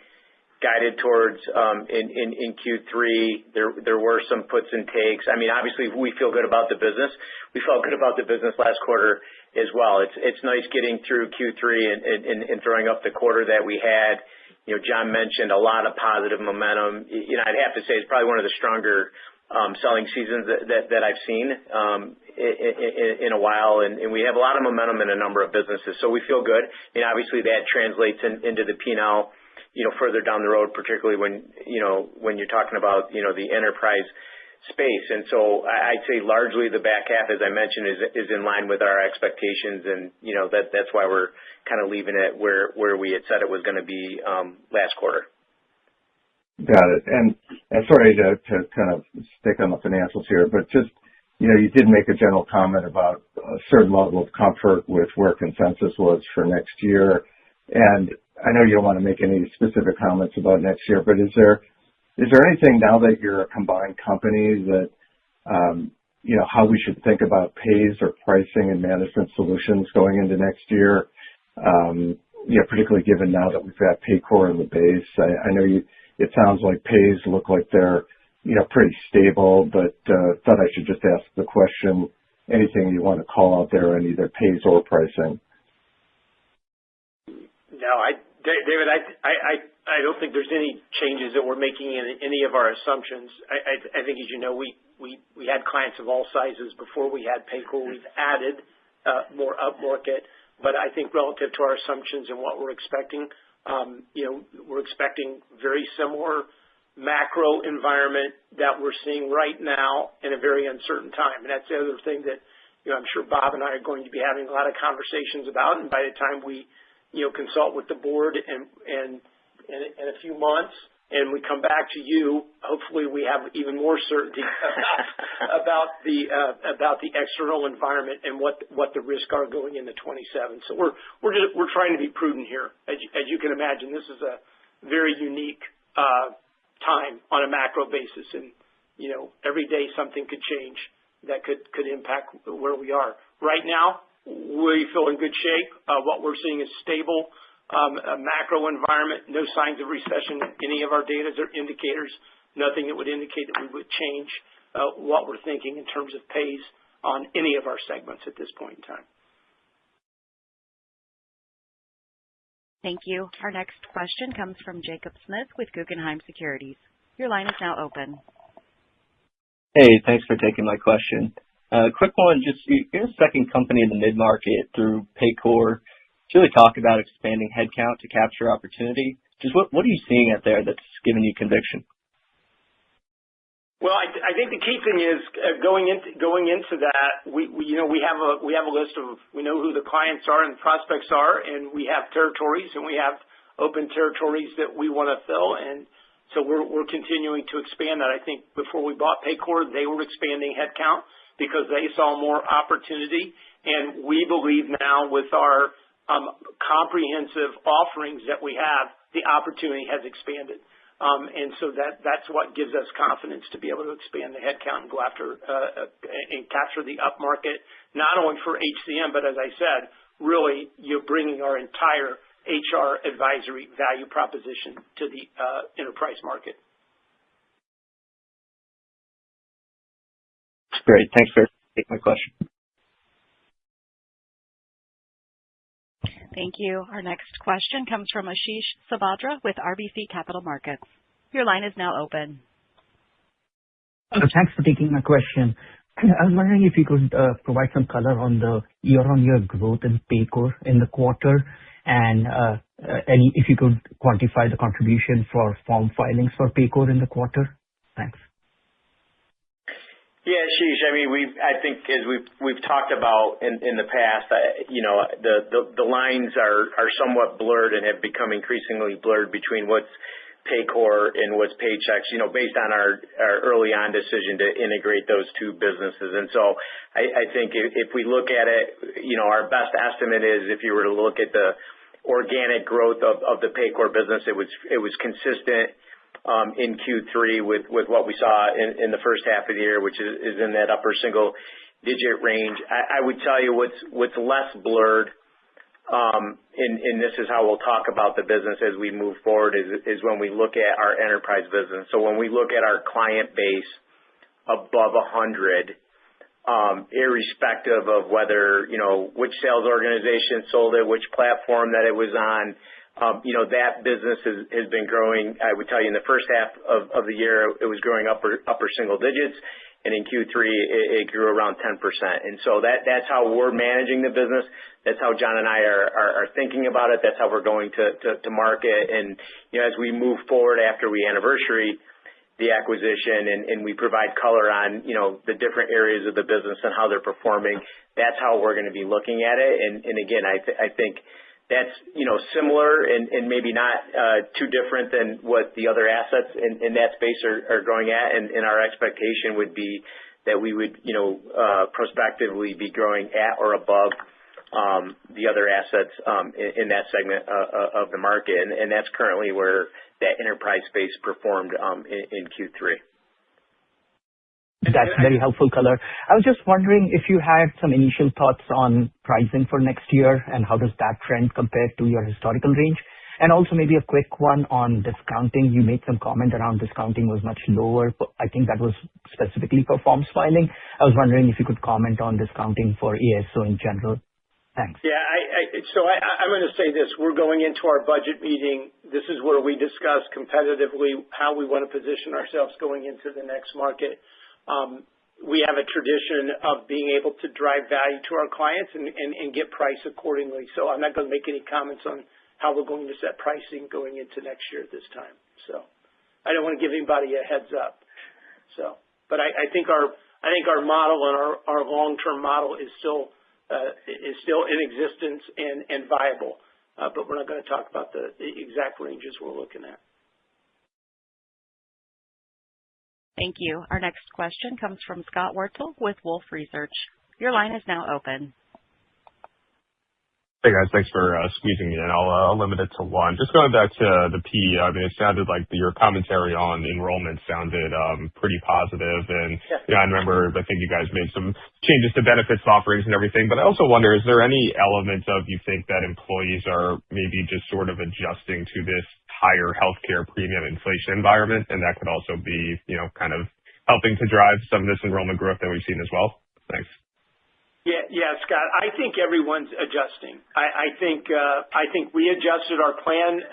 guided towards in Q3. There were some puts and takes. Obviously, we feel good about the business. We felt good about the business last quarter as well. It's nice getting through Q3 and throwing up the quarter that we had. John mentioned a lot of positive momentum. I'd have to say it's probably one of the stronger selling seasons that I've seen in a while, and we have a lot of momentum in a number of businesses, so we feel good. Obviously that translates into the P&L, further down the road, particularly when you're talking about the enterprise space. And so I'd say largely the back half, as I mentioned, is in line with our expectations, and that's why we're kind of leaving it where we had said it was going to be last quarter. Got it. And sorry to kind of stick on the financials here, but just, you did make a general comment about a certain level of comfort with where consensus was for next year. And I know you don't want to make any specific comments about next year, but is there anything now that you're a combined company that, how we should think about pays or pricing and management solutions going into next year? Particularly given now that we've got Paycor in the base. I know it sounds like pays look like they're, pretty stable, but thought I should just ask the question, anything you want to call out there on either pays or pricing? No, David, I don't think there's any changes that we're making in any of our assumptions. I think, as you know, we had clients of all sizes before we had Paycor. We've added more upmarket, but I think relative to our assumptions and what we're expecting, we're expecting very similar macro environment that we're seeing right now in a very uncertain time. And that's the other thing that, I'm sure Bob and I are going to be having a lot of conversations about. And by the time we, consult with the board and in a few months and we come back to you, hopefully we have even more certainty about the external environment and what the risks are going into 27. So we're trying to be prudent here. As you can imagine, this is a very unique time on a macro basis, and every day something could change that could impact where we are. Right now, we feel in good shape. What we're seeing is stable a macro environment, no signs of recession in any of our data or indicators, nothing that would indicate that we would change what we're thinking in terms of pays on any of our segments at this point in time. Thank you. Our next question comes from Jacob Smith with Guggenheim Securities. Your line is now open. Hey, thanks for taking my question. Quick one, just you're the second company in the mid-market through Paycor to really talk about expanding headcount to capture opportunity. Just what are you seeing out there that's giving you conviction? Well, I think the key thing is going into that, we have a list of, we know who the clients are and the prospects are, and we have territories and we have open territories that we want to fill, and so we're continuing to expand that. I think before we bought Paycor, they were expanding headcount because they saw more opportunity, and we believe now with our comprehensive offerings that we have, the opportunity has expanded. And so that's what gives us confidence to be able to expand the headcount and go after and capture the upmarket, not only for HCM, but as I said, really you're bringing our entire HR advisory value proposition to the enterprise market. Great. Thanks for taking my question. Thank you. Our next question comes from Ashish Sabadra with RBC Capital Markets. Your line is now open. Thanks for taking my question. I was wondering if you could provide some color on the year-on-year growth in Paycor in the quarter, and if you could quantify the contribution for form filings for Paycor in the quarter. Thanks. Yeah, Ashish, I think as we've talked about in the past, the lines are somewhat blurred and have become increasingly blurred between what's Paycor and what's Paychex, based on our early on decision to integrate those two businesses. And so I think if we look at it, our best estimate is if you were to look at the organic growth of the Paycor business, it was consistent in Q3 with what we saw in the first half of the year, which is in that upper single digit range. I would tell you what's less blurred, and this is how we'll talk about the business as we move forward, is when we look at our enterprise business. So when we look at our client base above 100, irrespective of whether, which sales organization sold it, which platform that it was on, that business has been growing. I would tell you in the first half of the year, it was growing upper single digits, and in Q3, it grew around 10%. And so that's how we're managing the business. That's how John and I are thinking about it. That's how we're going to market. And as we move forward after we anniversary the acquisition and we provide color on the different areas of the business and how they're performing, that's how we're going to be looking at it. And again, I think that's similar and maybe not too different than what the other assets in that space are growing at. And our expectation would be that we would prospectively be growing at or above the other assets in that segment of the market. And that's currently where that enterprise space performed in Q3. That's very helpful color. I was just wondering if you had some initial thoughts on pricing for next year and how does that trend compare to your historical range? And also maybe a quick one on discounting. You made some comment around discounting was much lower. I think that was specifically for forms filing. I was wondering if you could comment on discounting for ASO in general. Thanks. Yeah, I'm going to say this. We're going into our budget meeting. This is where we discuss competitively how we want to position ourselves going into the next market. We have a tradition of being able to drive value to our clients and get price accordingly. So I'm not going to make any comments on how we're going to set pricing going into next year at this time. So I don't want to give anybody a heads up. So, but I think our model and our long-term model is still in existence and viable. But we're not going to talk about the exact ranges we're looking at. Thank you. Our next question comes from Scott Wurtzel with Wolfe Research. Your line is now open. Hey guys, thanks for squeezing me in. I'll limit it to one. Just going back to the PEO, I mean, it sounded like your commentary on enrollment sounded pretty positive. And I remember, I think you guys made some changes to benefits offerings and everything. But I also wonder, is there any element of you think that employees are maybe just sort of adjusting to this higher healthcare premium inflation environment, and that could also be, kind of helping to drive some of this enrollment growth that we've seen as well? Thanks. Yeah, Scott. I think everyone's adjusting. I think we adjusted our plan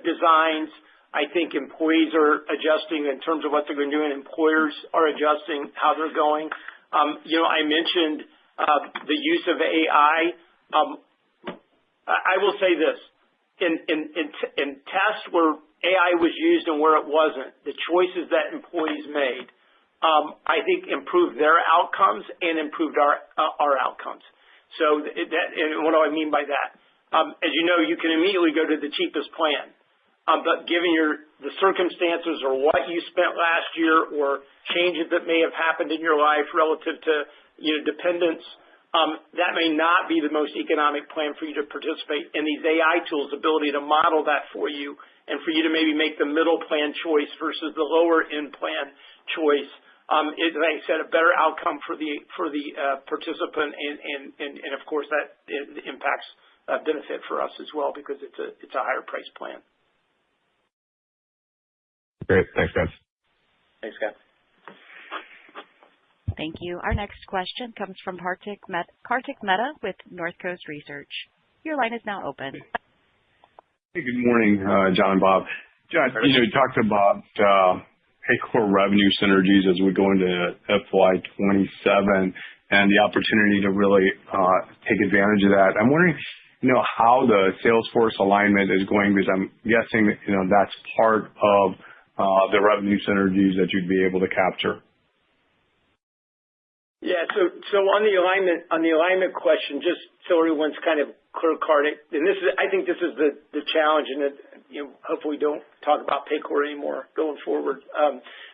designs. I think employees are adjusting in terms of what they're going to do, and employers are adjusting how they're going. I mentioned the use of AI. I will say this: in tests where AI was used and where it wasn't, the choices that employees made, I think improved their outcomes and improved our outcomes. So and what do I mean by that? As you know, you can immediately go to the cheapest plan. But given the circumstances or what you spent last year or changes that may have happened in your life relative to dependents, that may not be the most economic plan for you to participate in these AI tools' ability to model that for you and for you to maybe make the middle plan choice versus the lower end plan choice. Is, like I said, a better outcome for the participant, and of course that impacts benefit for us as well because it's a higher price plan. Great, thanks guys. Thanks, Scott. Thank you. Our next question comes from Kartik Mehta with Northcoast Research. Your line is now open. Hey, good morning, John and Bob. John, you talked about Paycor revenue synergies as we go into FY27 and the opportunity to really take advantage of that. I'm wondering, how the Salesforce alignment is going, because I'm guessing, that's part of the revenue synergies that you'd be able to capture. Yeah. So on the alignment question, just so everyone's kind of clear, Kartik, and I think this is the challenge, and that hopefully we don't talk about Paycor anymore going forward,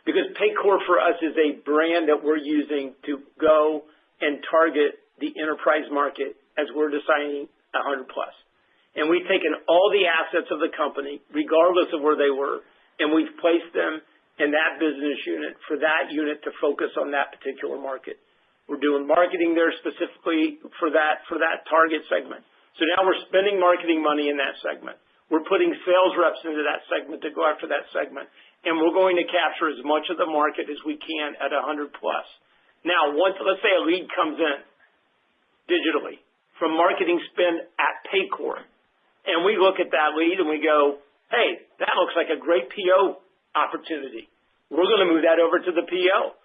because Paycor for us is a brand that we're using to go and target the enterprise market as we're designing 100+. And we've taken all the assets of the company, regardless of where they were, and we've placed them in that business unit for that unit to focus on that particular market. We're doing marketing there specifically for that target segment. So now we're spending marketing money in that segment. We're putting sales reps into that segment to go after that segment, and we're going to capture as much of the market as we can at 100+. Now, let's say a lead comes in digitally from marketing spend at Paycor, and we look at that lead and we go, hey, that looks like a great PO opportunity. We're going to move that over to the PO.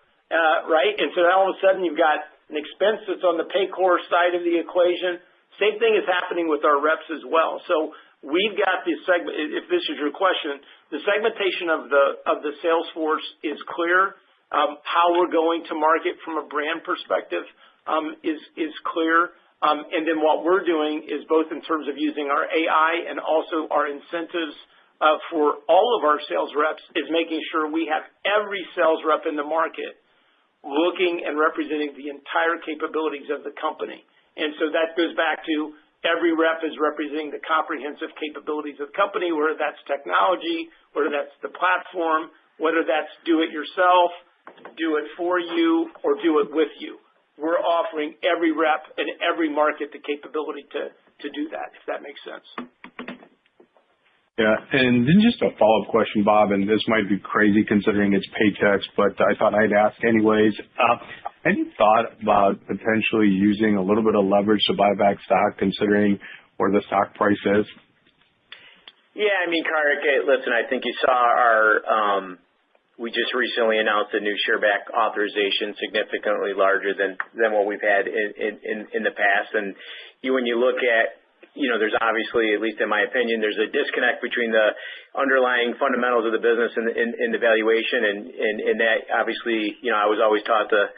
Right? And so now all of a sudden you've got an expense that's on the Paycor side of the equation. Same thing is happening with our reps as well. So we've got this segment, if this is your question, the segmentation of the sales force is clear. How we're going to market from a brand perspective is clear. And then what we're doing is both in terms of using our AI and also our incentives for all of our sales reps is making sure we have every sales rep in the market looking and representing the entire capabilities of the company. And so that goes back to every rep is representing the comprehensive capabilities of the company, whether that's technology, whether that's the platform, whether that's do it yourself, do it for you, or do it with you. We're offering every rep in every market the capability to do that, if that makes sense. Yeah, and then just a follow-up question, Bob, and this might be crazy considering it's Paychex, but I thought I'd ask anyways. Any thought about potentially using a little bit of leverage to buy back stock considering where the stock price is? Yeah, I mean, Kartik, listen, I think you saw we just recently announced a new share back authorization significantly larger than what we've had in the past. And when you look at there's obviously, at least in my opinion, there's a disconnect between the underlying fundamentals of the business and the valuation, and that obviously, I was always taught to,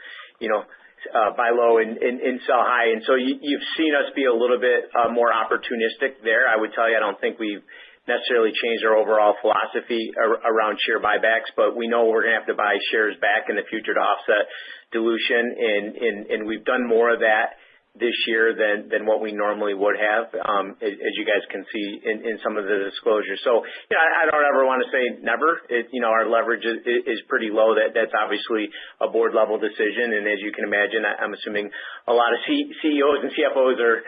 buy low and sell high, and so you've seen us be a little bit more opportunistic there. I would tell you, I don't think we've necessarily changed our overall philosophy around share buybacks, but we know we're going to have to buy shares back in the future to offset dilution, and we've done more of that this year than what we normally would have, as you guys can see in some of the disclosures. So, I don't ever want to say never. Our leverage is pretty low. That's obviously a board level decision. And as you can imagine, I'm assuming a lot of CEOs and CFOs are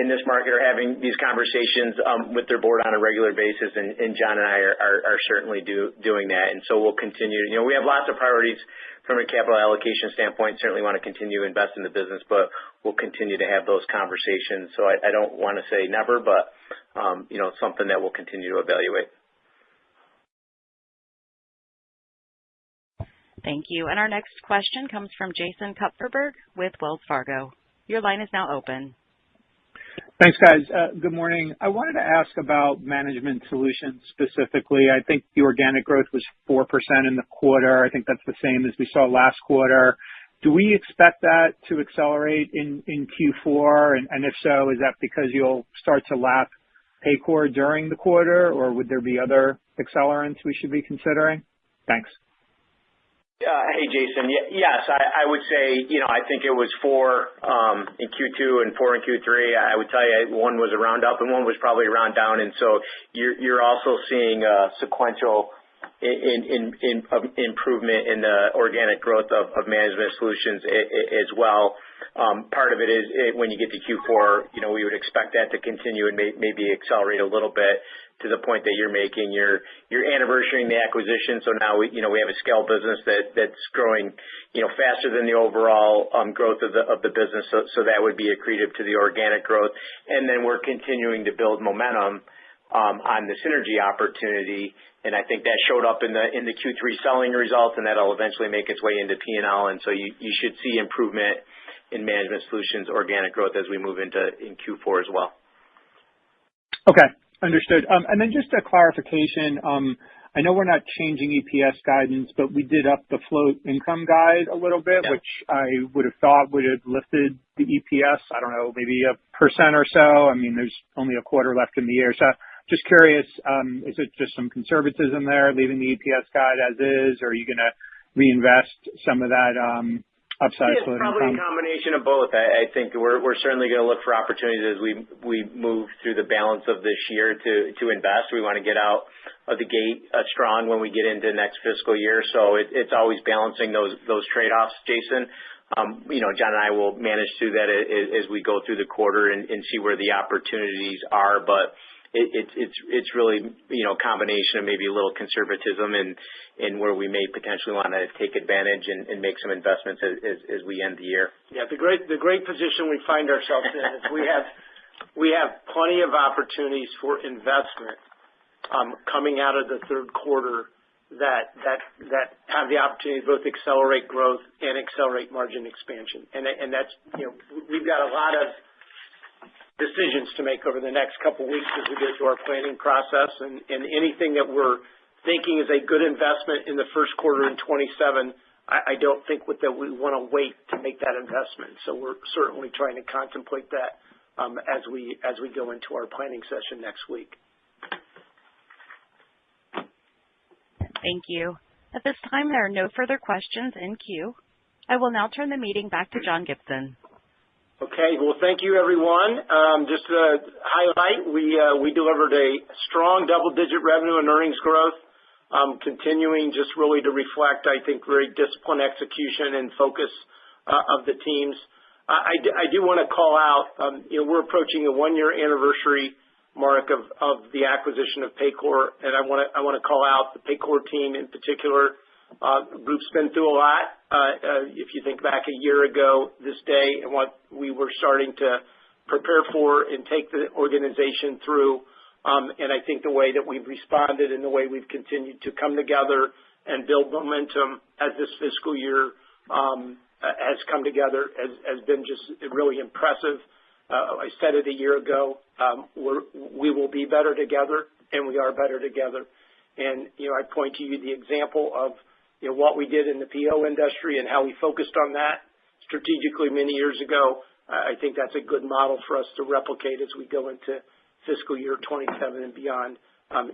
in this market are having these conversations with their board on a regular basis. And John and I are certainly doing that. And so we'll continue. We have lots of priorities from a capital allocation standpoint. Certainly want to continue to invest in the business, but we'll continue to have those conversations. So I don't want to say never, but something that we'll continue to evaluate. Thank you. And our next question comes from Jason Kupferberg with Wells Fargo. Your line is now open. Thanks, guys. Good morning. I wanted to ask about management solutions specifically. I think the organic growth was 4% in the quarter. I think that's the same as we saw last quarter. Do we expect that to accelerate in Q4? And if so, is that because you'll start to lap Paycor during the quarter, or would there be other accelerants we should be considering? Thanks. Hey, Jason. Yes, I would say, I think it was 4 in Q2 and 4 in Q3. I would tell you one was a round up and one was probably a round down. And so you're also seeing a sequential improvement in the organic growth of management solutions as well. Part of it is when you get to Q4, we would expect that to continue and maybe accelerate a little bit to the point that you're making. You're anniversarying the acquisition, so now we have a scale business that's growing faster than the overall growth of the business. So that would be accretive to the organic growth, and then we're continuing to build momentum on the synergy opportunity, and I think that showed up in the Q3 selling results, and that'll eventually make its way into P&L, and so you should see improvement in management solutions organic growth as we move in Q4 as well. Okay. Understood. And then just a clarification. I know we're not changing EPS guidance, but we did up the float income guide a little bit, which I would have thought would have lifted the EPS. I don't know, maybe 1% or so. I mean, there's only a quarter left in the year. So just curious, is it just some conservatism there, leaving the EPS guide as is, or are you going to reinvest some of that upside float income? Probably a combination of both. I think we're certainly going to look for opportunities as we move through the balance of this year to invest. We want to get out of the gate strong when we get into next fiscal year. So it's always balancing those trade-offs, Jason. John and I will manage through that as we go through the quarter and see where the opportunities are. But it's really a combination of maybe a little conservatism and where we may potentially want to take advantage and make some investments as we end the year. Yeah, the great position we find ourselves in is we have plenty of opportunities for investment coming out of the third quarter that have the opportunity to both accelerate growth and accelerate margin expansion, and that's we've got a lot of decisions to make over the next couple of weeks as we get to our planning process, and anything that we're thinking is a good investment in the first quarter in 27, I don't think that we want to wait to make that investment. So we're certainly trying to contemplate that as we go into our planning session next week. Thank you. At this time, there are no further questions in queue. I will now turn the meeting back to John Gibson. Okay. Well, thank you, everyone. Just to highlight, we delivered a strong double-digit revenue and earnings growth, continuing just really to reflect, I think, very disciplined execution and focus of the teams. I do want to call out, we're approaching a 1-year anniversary mark of the acquisition of Paycor, and I want to call out the Paycor team in particular. Group's been through a lot. If you think back a year ago this day and what we were starting to prepare for and take the organization through, and I think the way that we've responded and the way we've continued to come together and build momentum as this fiscal year has come together has been just really impressive. I said it a year ago, we will be better together, and we are better together. And, I point to you the example of, what we did in the PO industry and how we focused on that strategically many years ago. I think that's a good model for us to replicate as we go into fiscal year 27 and beyond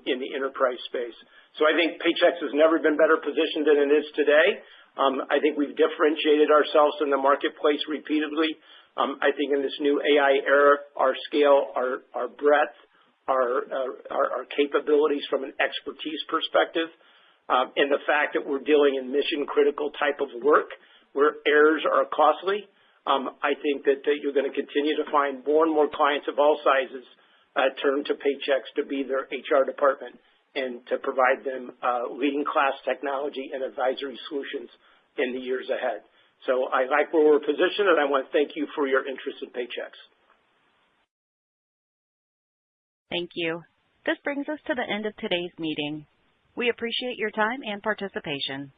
in the enterprise space. So I think Paychex has never been better positioned than it is today. I think we've differentiated ourselves in the marketplace repeatedly. I think in this new AI era, our scale, our breadth, our capabilities from an expertise perspective, and the fact that we're dealing in mission-critical type of work where errors are costly, I think that you're going to continue to find more and more clients of all sizes turn to Paychex to be their HR department and to provide them leading-class technology and advisory solutions in the years ahead. So I like where we're positioned, and I want to thank you for your interest in Paychex. Thank you. This brings us to the end of today's meeting. We appreciate your time and participation.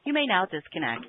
You may now disconnect.